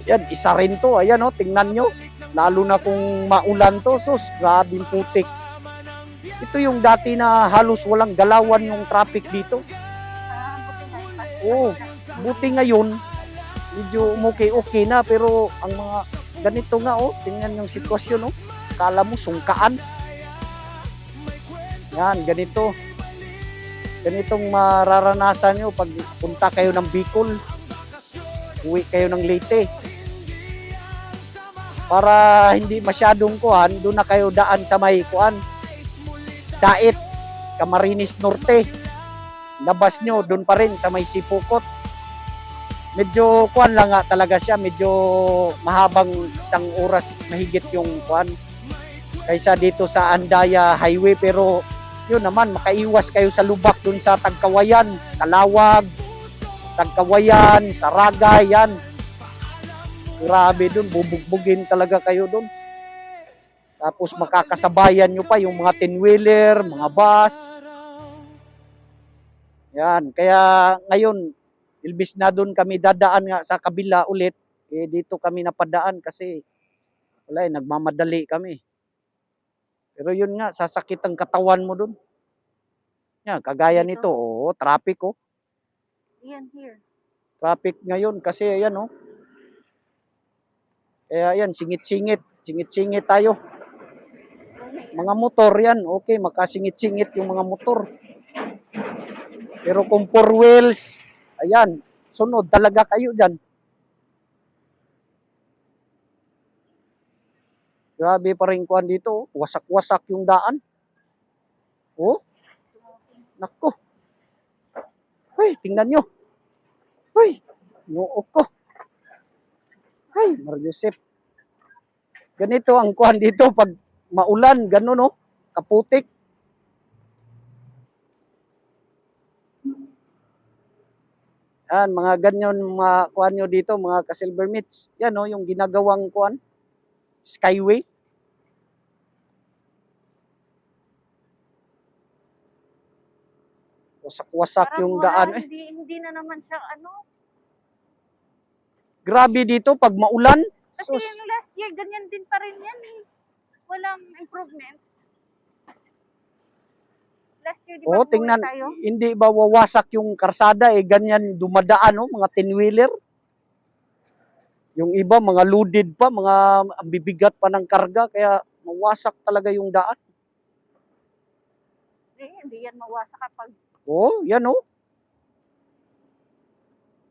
Yan, isa rin to. Ayan oh, tingnan nyo. Lalo na kung maulan to, sus, grabing putik. Ito yung dati na halos walang galawan yung traffic dito. Oo, buti ngayon, medyo okay na, pero ang mga ganito nga oh, tingnan yung sitwasyon oh. Kala mo sungkaan. Yan, ganito. Ganitong mararanasan nyo pag punta kayo ng Bicol, uwi kayo ng Leyte. Para hindi masyadong kuhan, doon na kayo daan sa may kuhan. Dait, Camarines Norte. Labas nyo, doon pa rin sa may Sipukot. Medyo kuhan lang nga talaga siya, medyo mahabang isang oras mahigit yung kuhan. Kaysa dito sa Andaya Highway, pero yun naman, makaiwas kayo sa lubak doon sa Tagkawayan, Calauag, Tagkawayan, Saragay, yan. Grabe doon, bubugbugin talaga kayo doon. Tapos makakasabayan nyo pa yung mga 10-wheeler, mga bus. Yan, kaya ngayon, ilbis na doon kami dadaan nga sa kabila ulit, Eh, dito kami napadaan kasi wala eh, nagmamadali kami. Pero yun nga, sasakit ang katawan mo dun. Yan, kagaya Dito. nito, oh, traffic oh. Yan, here. Traffic ngayon kasi ayan oh. Kaya yan, singit-singit. Singit-singit tayo. Mga motor yan, okay, makasingit-singit yung mga motor. Pero kung four wheels, ayan, sunod talaga kayo dyan. Grabe pa rin kuhan dito, oh. Wasak-wasak yung daan. Oh, nako. Hoy, tingnan nyo. Hoy, noo ko. Ay, Mariusep. Ganito ang kuhan dito pag maulan, gano'n no, kaputik. Yan, mga ganyan mga kuhan nyo dito, mga ka-silver meats. Yan no, yung ginagawang kuhan, skyway. Wasak-wasak Parang yung wala, daan. Eh, hindi na naman siya ano. grabe dito pag maulan. Kasi Sus. yung last year, ganyan din pa rin yan eh. Walang improvement. Last year, di ba Oh, umuwi tingnan, tayo? hindi ba wawasak yung karsada eh, ganyan dumadaan no, mga 10-wheeler. Yung iba, mga loaded pa, mga bibigat pa ng karga, kaya mawasak talaga yung daan. Hindi yan mawasa kapag Oh, yan oh.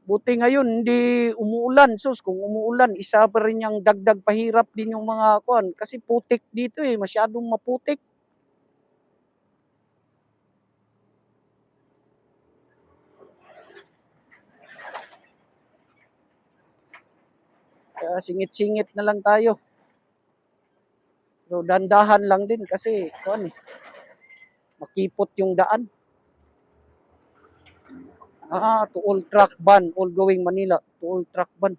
Buti ngayon, hindi umuulan. Sus, kung umuulan, isa pa rin yung dagdag pahirap din yung mga kuan. Kasi putik dito eh, masyadong maputik. Kaya singit-singit na lang tayo. So, dandahan lang din kasi, kuan eh, makipot yung daan. To all truck ban, all going Manila, to all truck ban.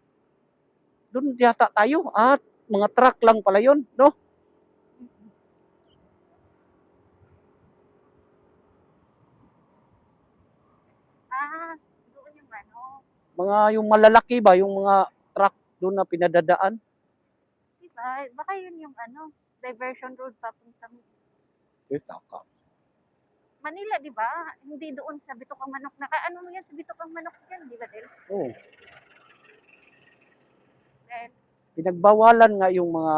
Doon yata tayo. Mga truck lang pala yun, no? doon yung ano. Mga yung malalaki ba, yung mga truck doon na pinadadaan. Diba? Baka yun yung ano, diversion road papuntang Eh, taka. Manila, di ba? Hindi doon sa Bitukang Manok. Ano mo yan sa Bitukang Manok yan, di ba, Del? Oh, Del? pinagbawalan nga yung mga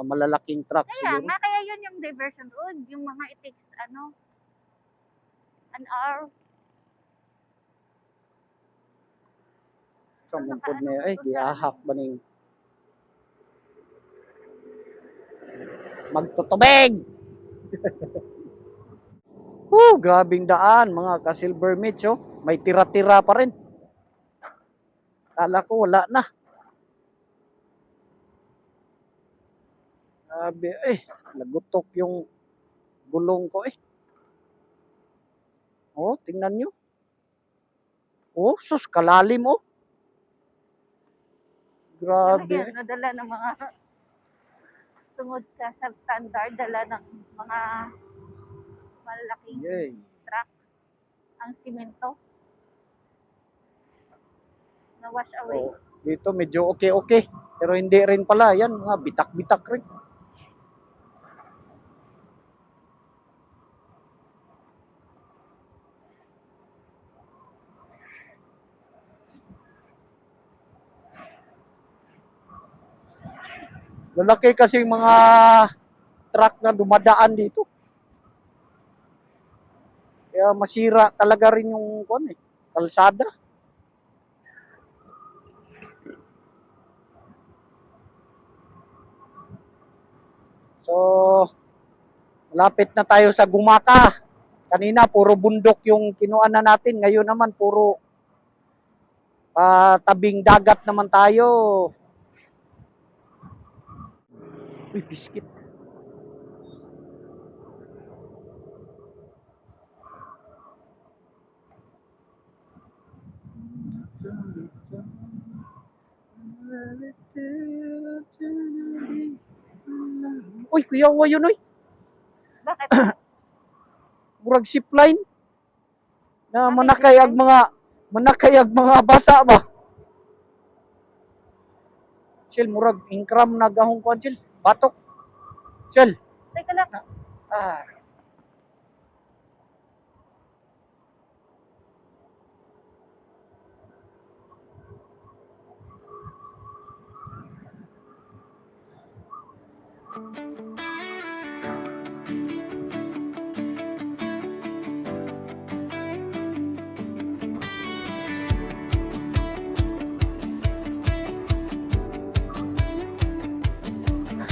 malalaking truck Kaya siguro. nga, kaya yun yung diversion road. Yung mga it takes, ano, an hour. Sa mungkod na yun, ay, giahak ba ning magtutubig? Grabing daan, mga ka-silver meats, oh. May tira-tira pa rin. Kala ko wala na. Grabe, nagutok yung gulong ko eh. Oh, tingnan nyo. Oh, sus, kalalim oh. Grabe. Yan, nadala ng mga tungod sa substandard, dala ng mga malaking Yay. truck ang simento na wash away. Oh, dito medyo okay. Pero hindi rin pala. Yan, mga bitak-bitak rin. Lalaki kasi mga truck na dumadaan dito. Kaya masira talaga rin yung kalsada. So, malapit na tayo sa Gumaka. Kanina, puro bundok yung kinuanan natin. Ngayon naman, puro tabing dagat naman tayo. Uy, biskit. Uy, kuya, yun, uy. Bakit? Murag zipline. Na Bakit manakayag mga bata ba? Chil, murag ingkram na gahong kuan, Chil. Batok. Chil. Teka lang. Ah.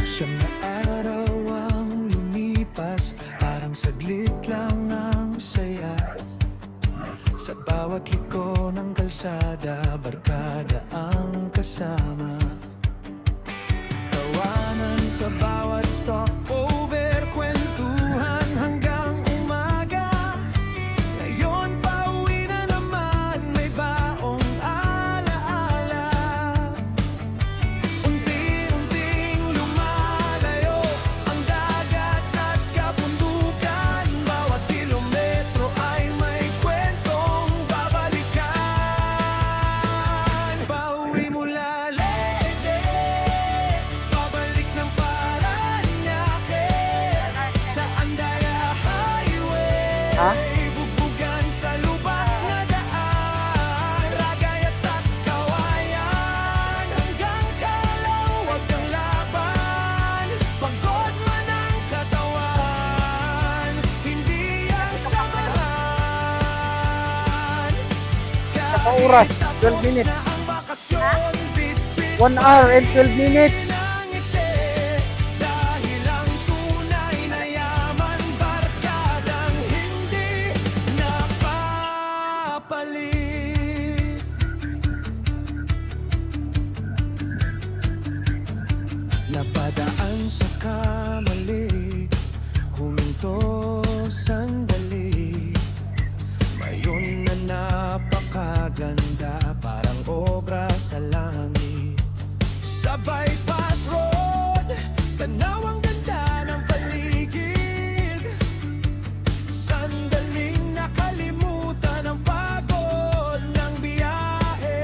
Siyam na araw ang lumipas, parang saglit lang ang saya. Sa bawat liko ng kalsada, barkada ang kasama. Tawanan sa bawat stopover, kwentuhan hanggang umaga. Ngayon pauwi na naman, may baong alaala. Unti-unting lumalayo ang dagat at kabundukan. Bawat kilometro ay may kwentong babalikan. Pauwi mula Leyte, pabalik ng Parañaque, sa Andaya Highway. Ha? Bugbugan sa lubak na daan, Ragay at Kawayan, hanggang Calauag ang laban. Pagod man ang katawan, hindi ang samahan. Saka oras, 12 minutes. Na ang bakasyon, bit-bit 1 hour and 12 minutes. lang ngiti. Dahil ang tunay na yaman, barkadang hindi napapalit. Napadaan sa kamali, huminto sandali. Mayon na napakaganda, parang obra sa langit. Sa bypass road, tanaw ang ganda ng paligid. Sandaling nakalimutan ang pagod ng biyahe.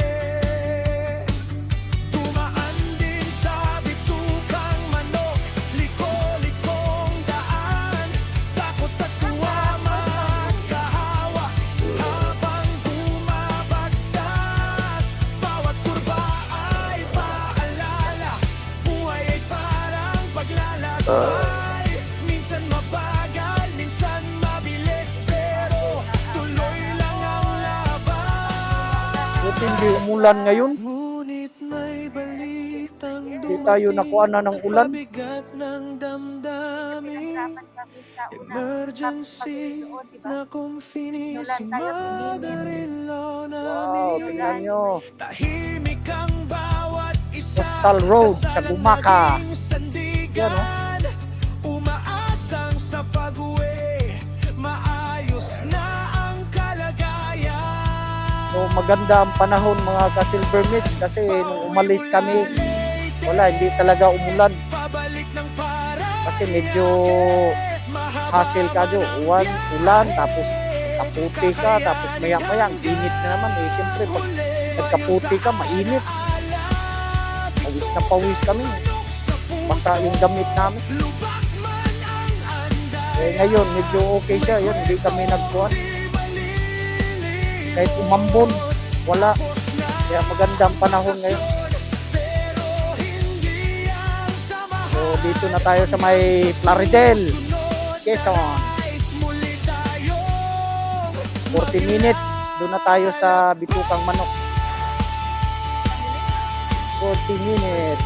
Dumaan din sa Bitukang Manok, liko-likong daan. Takot at tuwa magkahawak habang bumabagtas. Bawat kurba ay paalala, buhay ay parang paglalakbay. Minsan mabagal, minsan mabilis, pero tuloy lang ang laban. Buti hindi umulan ngayon. Ngunit may balitang Hindi tayo nakuha na ng ulan. Pabigat ng damdamin, Pinahirapan kami sa unang emergency doon, di ba? na kung fini Nulan si tayo, mother-in-law Wow, tingnan namin. nyo. Tahimik ang bawat isa, Coastal Road sa Gumaka. kasalanang sandigan. Umaasang sa pag-uwi, maayos na ang kalagayan. So maganda ang panahon mga ka-Silver Meat kasi nung umalis kami, wala, hindi talaga umulan. Pabalik ng Kasi medyo hassle ka dyo. Ulan, tapos kaputi ka, tapos maya-maya ang init na naman. Eh, siyempre, pag nagkaputi ka, mainit. Pawis na pawis kami. Basta yung damit namin. Eh, ngayon, medyo okay siya. Yan, hindi kami nagkuhan. Kahit umambon, wala. Kaya maganda ang panahon ngayon. So, dito na tayo sa may Plaridel, Quezon. 40 minutes, doon na tayo sa Bitukang Manok. 40 minutes.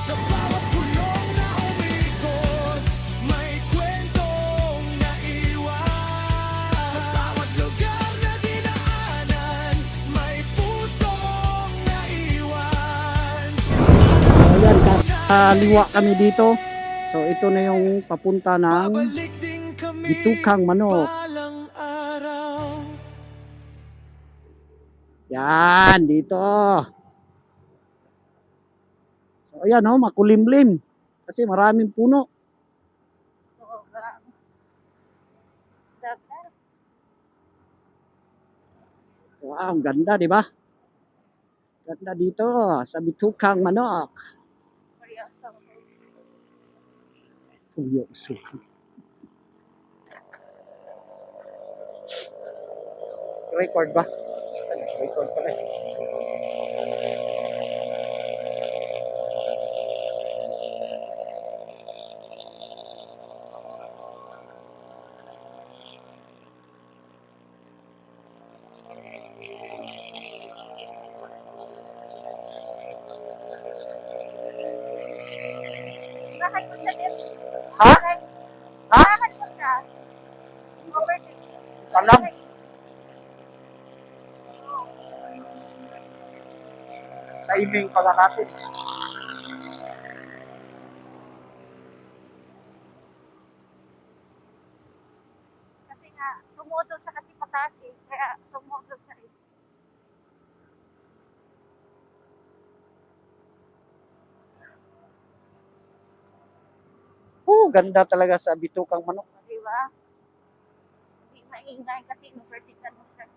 Sa bawat kulong na umikot, may kwentong naiwan. Sa bawat lugar na dinaanan, may pusong naiwan. Ayan, liwa kami dito. So, ito na yung papunta ng Babalik din kami Bitukang Manok. balang araw. Yan, dito. So, ayan, oh, makulimlim. Kasi maraming puno. Sobrang dagat. Wow, ang ganda, di ba? Ganda dito sa Bitukang Manok. Record ba? Record pala. Bakit mo siya din? Ha? Ha? Bakit mo siya? Overtake. Alam. Timing pala natin. Kasi nga, tumutol siya kasi pataas eh. Kaya tumutol siya eh. Ganda talaga sa bitukang manok. Di ba? Hindi maingay kasi inuvertikan mo siya.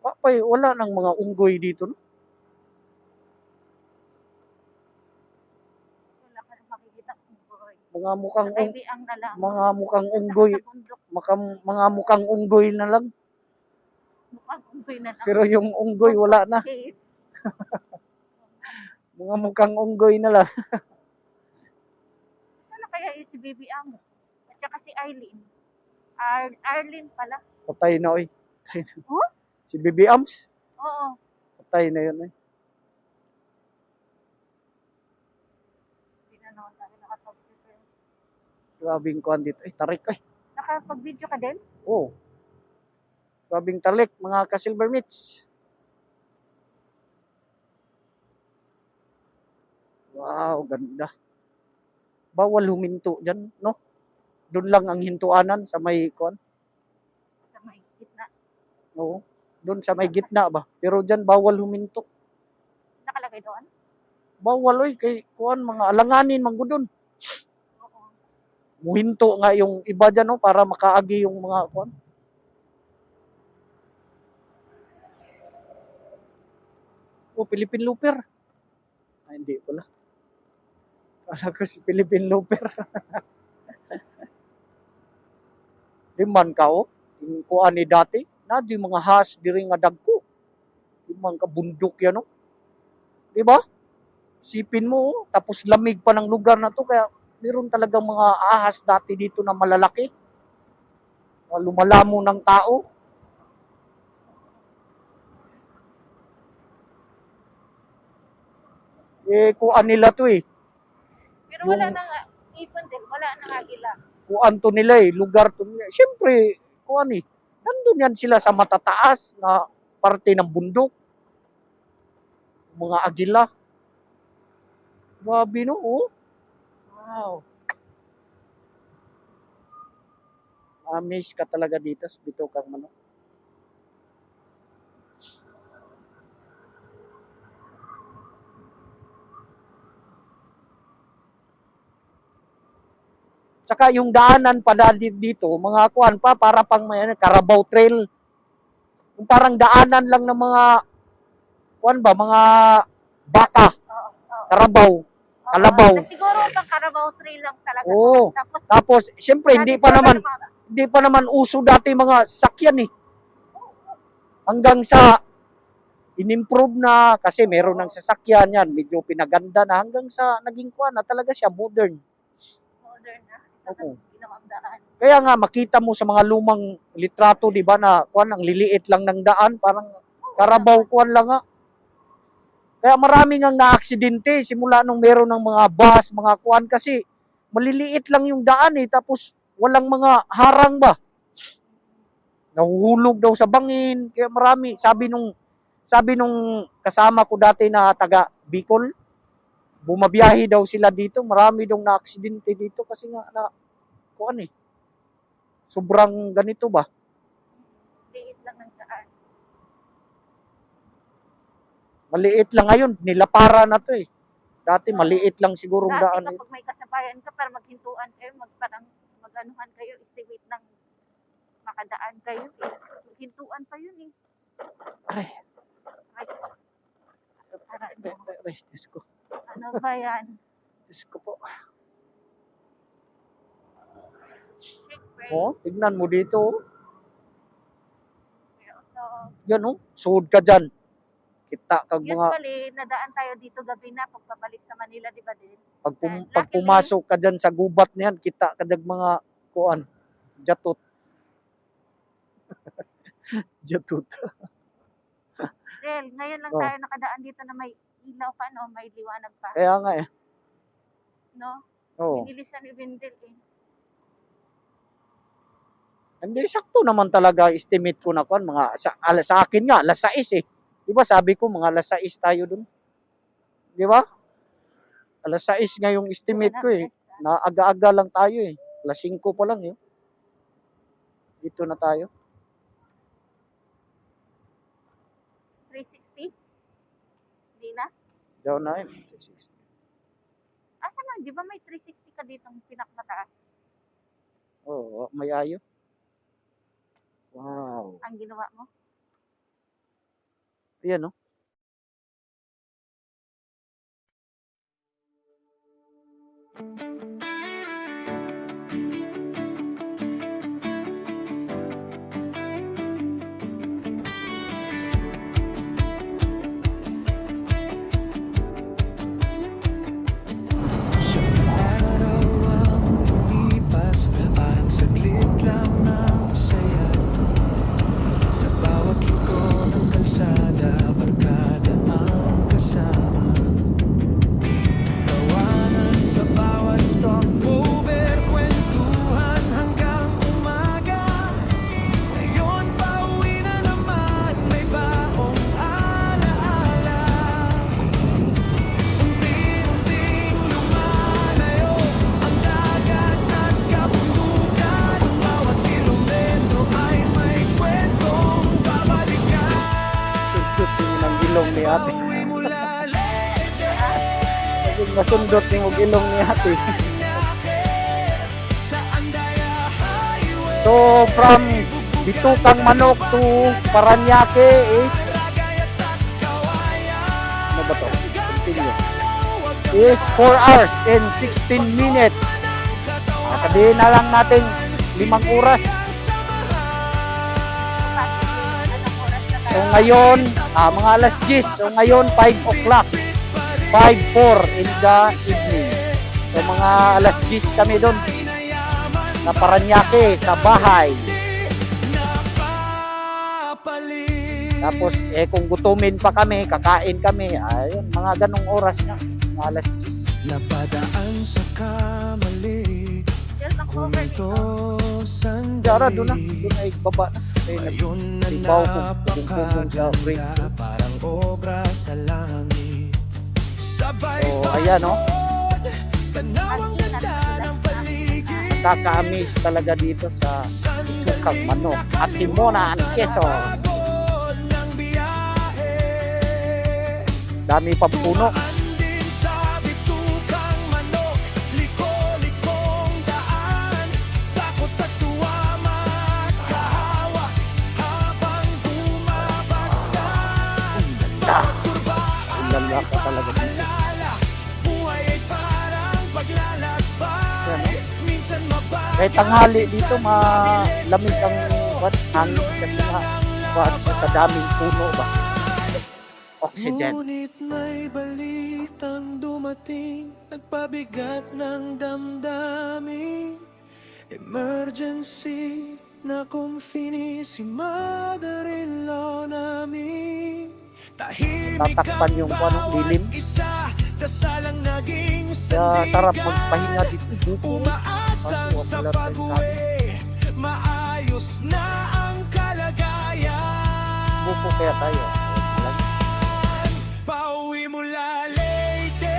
Papay, wala nang mga unggoy dito, no? Wala ka rin makikita kung boy. Mga mukhang Ay, di ang na lang. mga mukhang At saka unggoy, sa bundok, mga mukhang unggoy na lang. mukhang unggoy na lang. Pero yung unggoy wala na. Okay. Mga mukhang unggoy na lang. Sana kaya yung si Baby Amo? At saka si Eileen. Arlene pala. Patay na, oy. Huh? Si Bibi Ams, Oo. patay na yun, eh. Hindi na naman tayo nakapag-video. Grabing kuhan dito. Tarik, eh. Nakapag-video ka din? Oh. Grabing talik, mga ka-silver meats. Wow, ganda. Bawal huminto dyan, no? Doon lang ang hintuanan sa may kuhan. Sa may gitna. Oo. Doon sa may gitna ba? Pero dyan bawal huminto. Nakalagay doon? Bawal, oy. Kay kuhan, mga alanganin, manggudon. Oo. Muhinto nga yung iba dyan, no? Para makaagi yung mga kuhan. Oh, Philippine Looper. Ay, hindi pala. Kala ko si Philippine Looper. Di man ka, oh. Yung kuhan ni dati. Na, di mga has, diri nga dagko. Di man ka bundok yan, oh. Di ba? Sipin mo, oh. Tapos lamig pa ng lugar na to. Kaya meron talagang mga ahas dati dito na malalaki. Na lumalamo ng tao. Kuan nila to, eh. Pero wala Yung- nang ipon din. Wala nang agila. Kuan to nila, eh. Lugar to nila. Siyempre, kuan, eh. Nandun yan sila sa matataas na parte ng bundok. Mga agila. Grabe, no? Oh. Wow. Amaze ka talaga dito sa Bitokang Manok. Tsaka yung daanan pa dito, mga kuan pa, para pang may Carabao Trail. Yung parang daanan lang ng mga, kuan ba, mga baka, Oo. Oo. Carabao, Kalabaw. Siguro pang Carabao Trail lang talaga. Oo. Tapos, Tapos, siyempre, hindi pa naman uso dati mga sakyan, eh. Hanggang sa inimprove na, kasi meron ng sasakyan yan, medyo pinaganda na, hanggang sa naging kuan na talaga siya, modern. modern na. Oo. Ginawang daan. Kaya nga makita mo sa mga lumang litrato, 'di ba, na kuan ang liliit lang ng daan, parang Carabao kuan lang nga. Kaya marami ngang naaksidente simula nung meron ng mga bus, mga kuan kasi maliliit lang yung daan, eh, tapos walang mga harang ba. Nahuhulog daw sa bangin, kaya marami. Sabi nung kasama ko dati na taga Bicol, bumabiyahe daw sila dito, marami daw naaksidente dito kasi nga na kuan, eh. Sobrang ganito ba? Liit lang ng daan. Maliit lang ngayon, nilapara na to eh. Dati maliit lang sigurong Dati daan. kapag may kasabayan ka para maghintuan kayo, mag-anuhan kayo, estimate ng makadaan kayo. Hintuan pa yun eh. Ay, Ay, para ay, Diyos ko. ano ba yan? Diyos ko po. Check break. Oh, tignan mo dito. Oh. So, Yan oh, suod ka dyan. Kita kag mga, usually, nadaan tayo dito gabi na pagpabalik sa Manila, di ba din? pag, luckily- pag pumasok ka dyan sa gubat niyan, kita ka dyan mga, kuan, jatot. Jatot. Del, ngayon lang Oh. tayo nakadaan dito na may ilaw pa, no? May liwanag pa. Kaya nga eh. No? Oh. Binilisan ni Wendell eh. Hindi, sakto naman talaga estimate ko na kuan mga sa akin nga alas 6 eh. 'Di ba sabi ko mga alas 6 tayo dun. 'Di ba? Alas 6 nga yung estimate ko eh. Na aga-aga lang tayo eh. Alas 5 pa lang eh. Dito na tayo. 360? Hindi na? Daw na eh. Asa na? Di ba may 360 ka dito pinakamataas? Oh, may ayo. Wow. Ang ginawa mo? Ayan oh. Isang araw ang lumipas, parang saglit lang ng saya. Sa bawat liko ng kalsada, barkada ang kasama. Tawanan sa bawat stopover, kwentuhan hanggang umaga. Ngayon pauwi na naman, may baong alaala. Unti-unting lumalayo ang dagat at kabundukan. Bawat kilometro ay may kwentong babalikan. Sundot yung ng ilong ni ate. Pauwi mula Leyte, Kasi masundot yung ilong ni ate. sa Andaya Highway. So from Bitukang Manok to Paranaque is Ragayat at kawayan. ano ba to? Continue. Is 4 hours and 16 minutes. Sabihin na lang natin 5 oras. Anong oras na So tayo? ngayon, mga alas 10. So ngayon, 5 o'clock. 5:04 in the evening. So mga alas 10 kami doon sa Paranaque, sa bahay. Tapos, kung gutumin pa kami, kakain kami. Ayun, mga ganong oras na. Mga alas 10. Napadaan sa kamali, Del, ang cover huminto dito. Diara, doon na. sandali. Doon ay baba na. Kaya Ngayon na nagtibaw kung sa break. napakaganda, parang obra sa langit. Sabay So, ayan, no? panood, tanaw ang ganda ng paligid. Nakaka-amaze talaga dito sa Bitukang Manok at Timona and Quezon. Pagod ng biyahe, Dami pang puno. andin sa Bitukang Manok, liko-likong daan, takot at tuwa magkahawak habang bumabagtas. Kurba Ang ganda ka talaga dito. alala, buhay ay parang paglalakbay. Yan, no? Minsan mababa, Kahit tanghali dito, malamig ang hangin kasi nga sa daming puno ba. Oxygen. ngunit may balitang dumating, nagpabigat ng damdamin. Emergency na kumfini si mother-in-law namin. Tahimik Tatakpan ang yung anong lilim. bawat isa, dasalang naging Kaya sarap sandigan. magpahinga dito. Buko. Umaasang Bago sa wala tayong pag-uwi, maayos na ang kalagayan. Buko kaya tayo. Pauwi mula Leyte,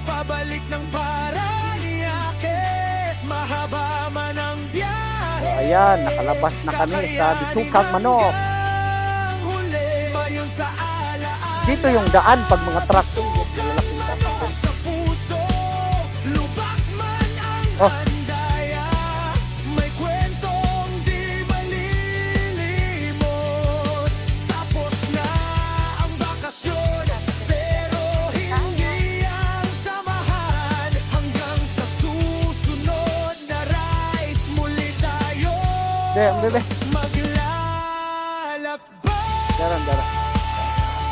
pabalik ng Paranaque, mahaba man ang biyahe. So, ayan, nakalabas na kami sa Bitukang Manok. Huli, mayon sa alaala. Dito yung daan pag mga truck. Malalaking truck. Sa puso, lubak man ang Oh. andaya. May kwentong di malilimot. Tapos na ang bakasyon, pero hindi ang samahan. Hanggang sa susunod na ride, muli tayo Bebe, maglalakbay. daran.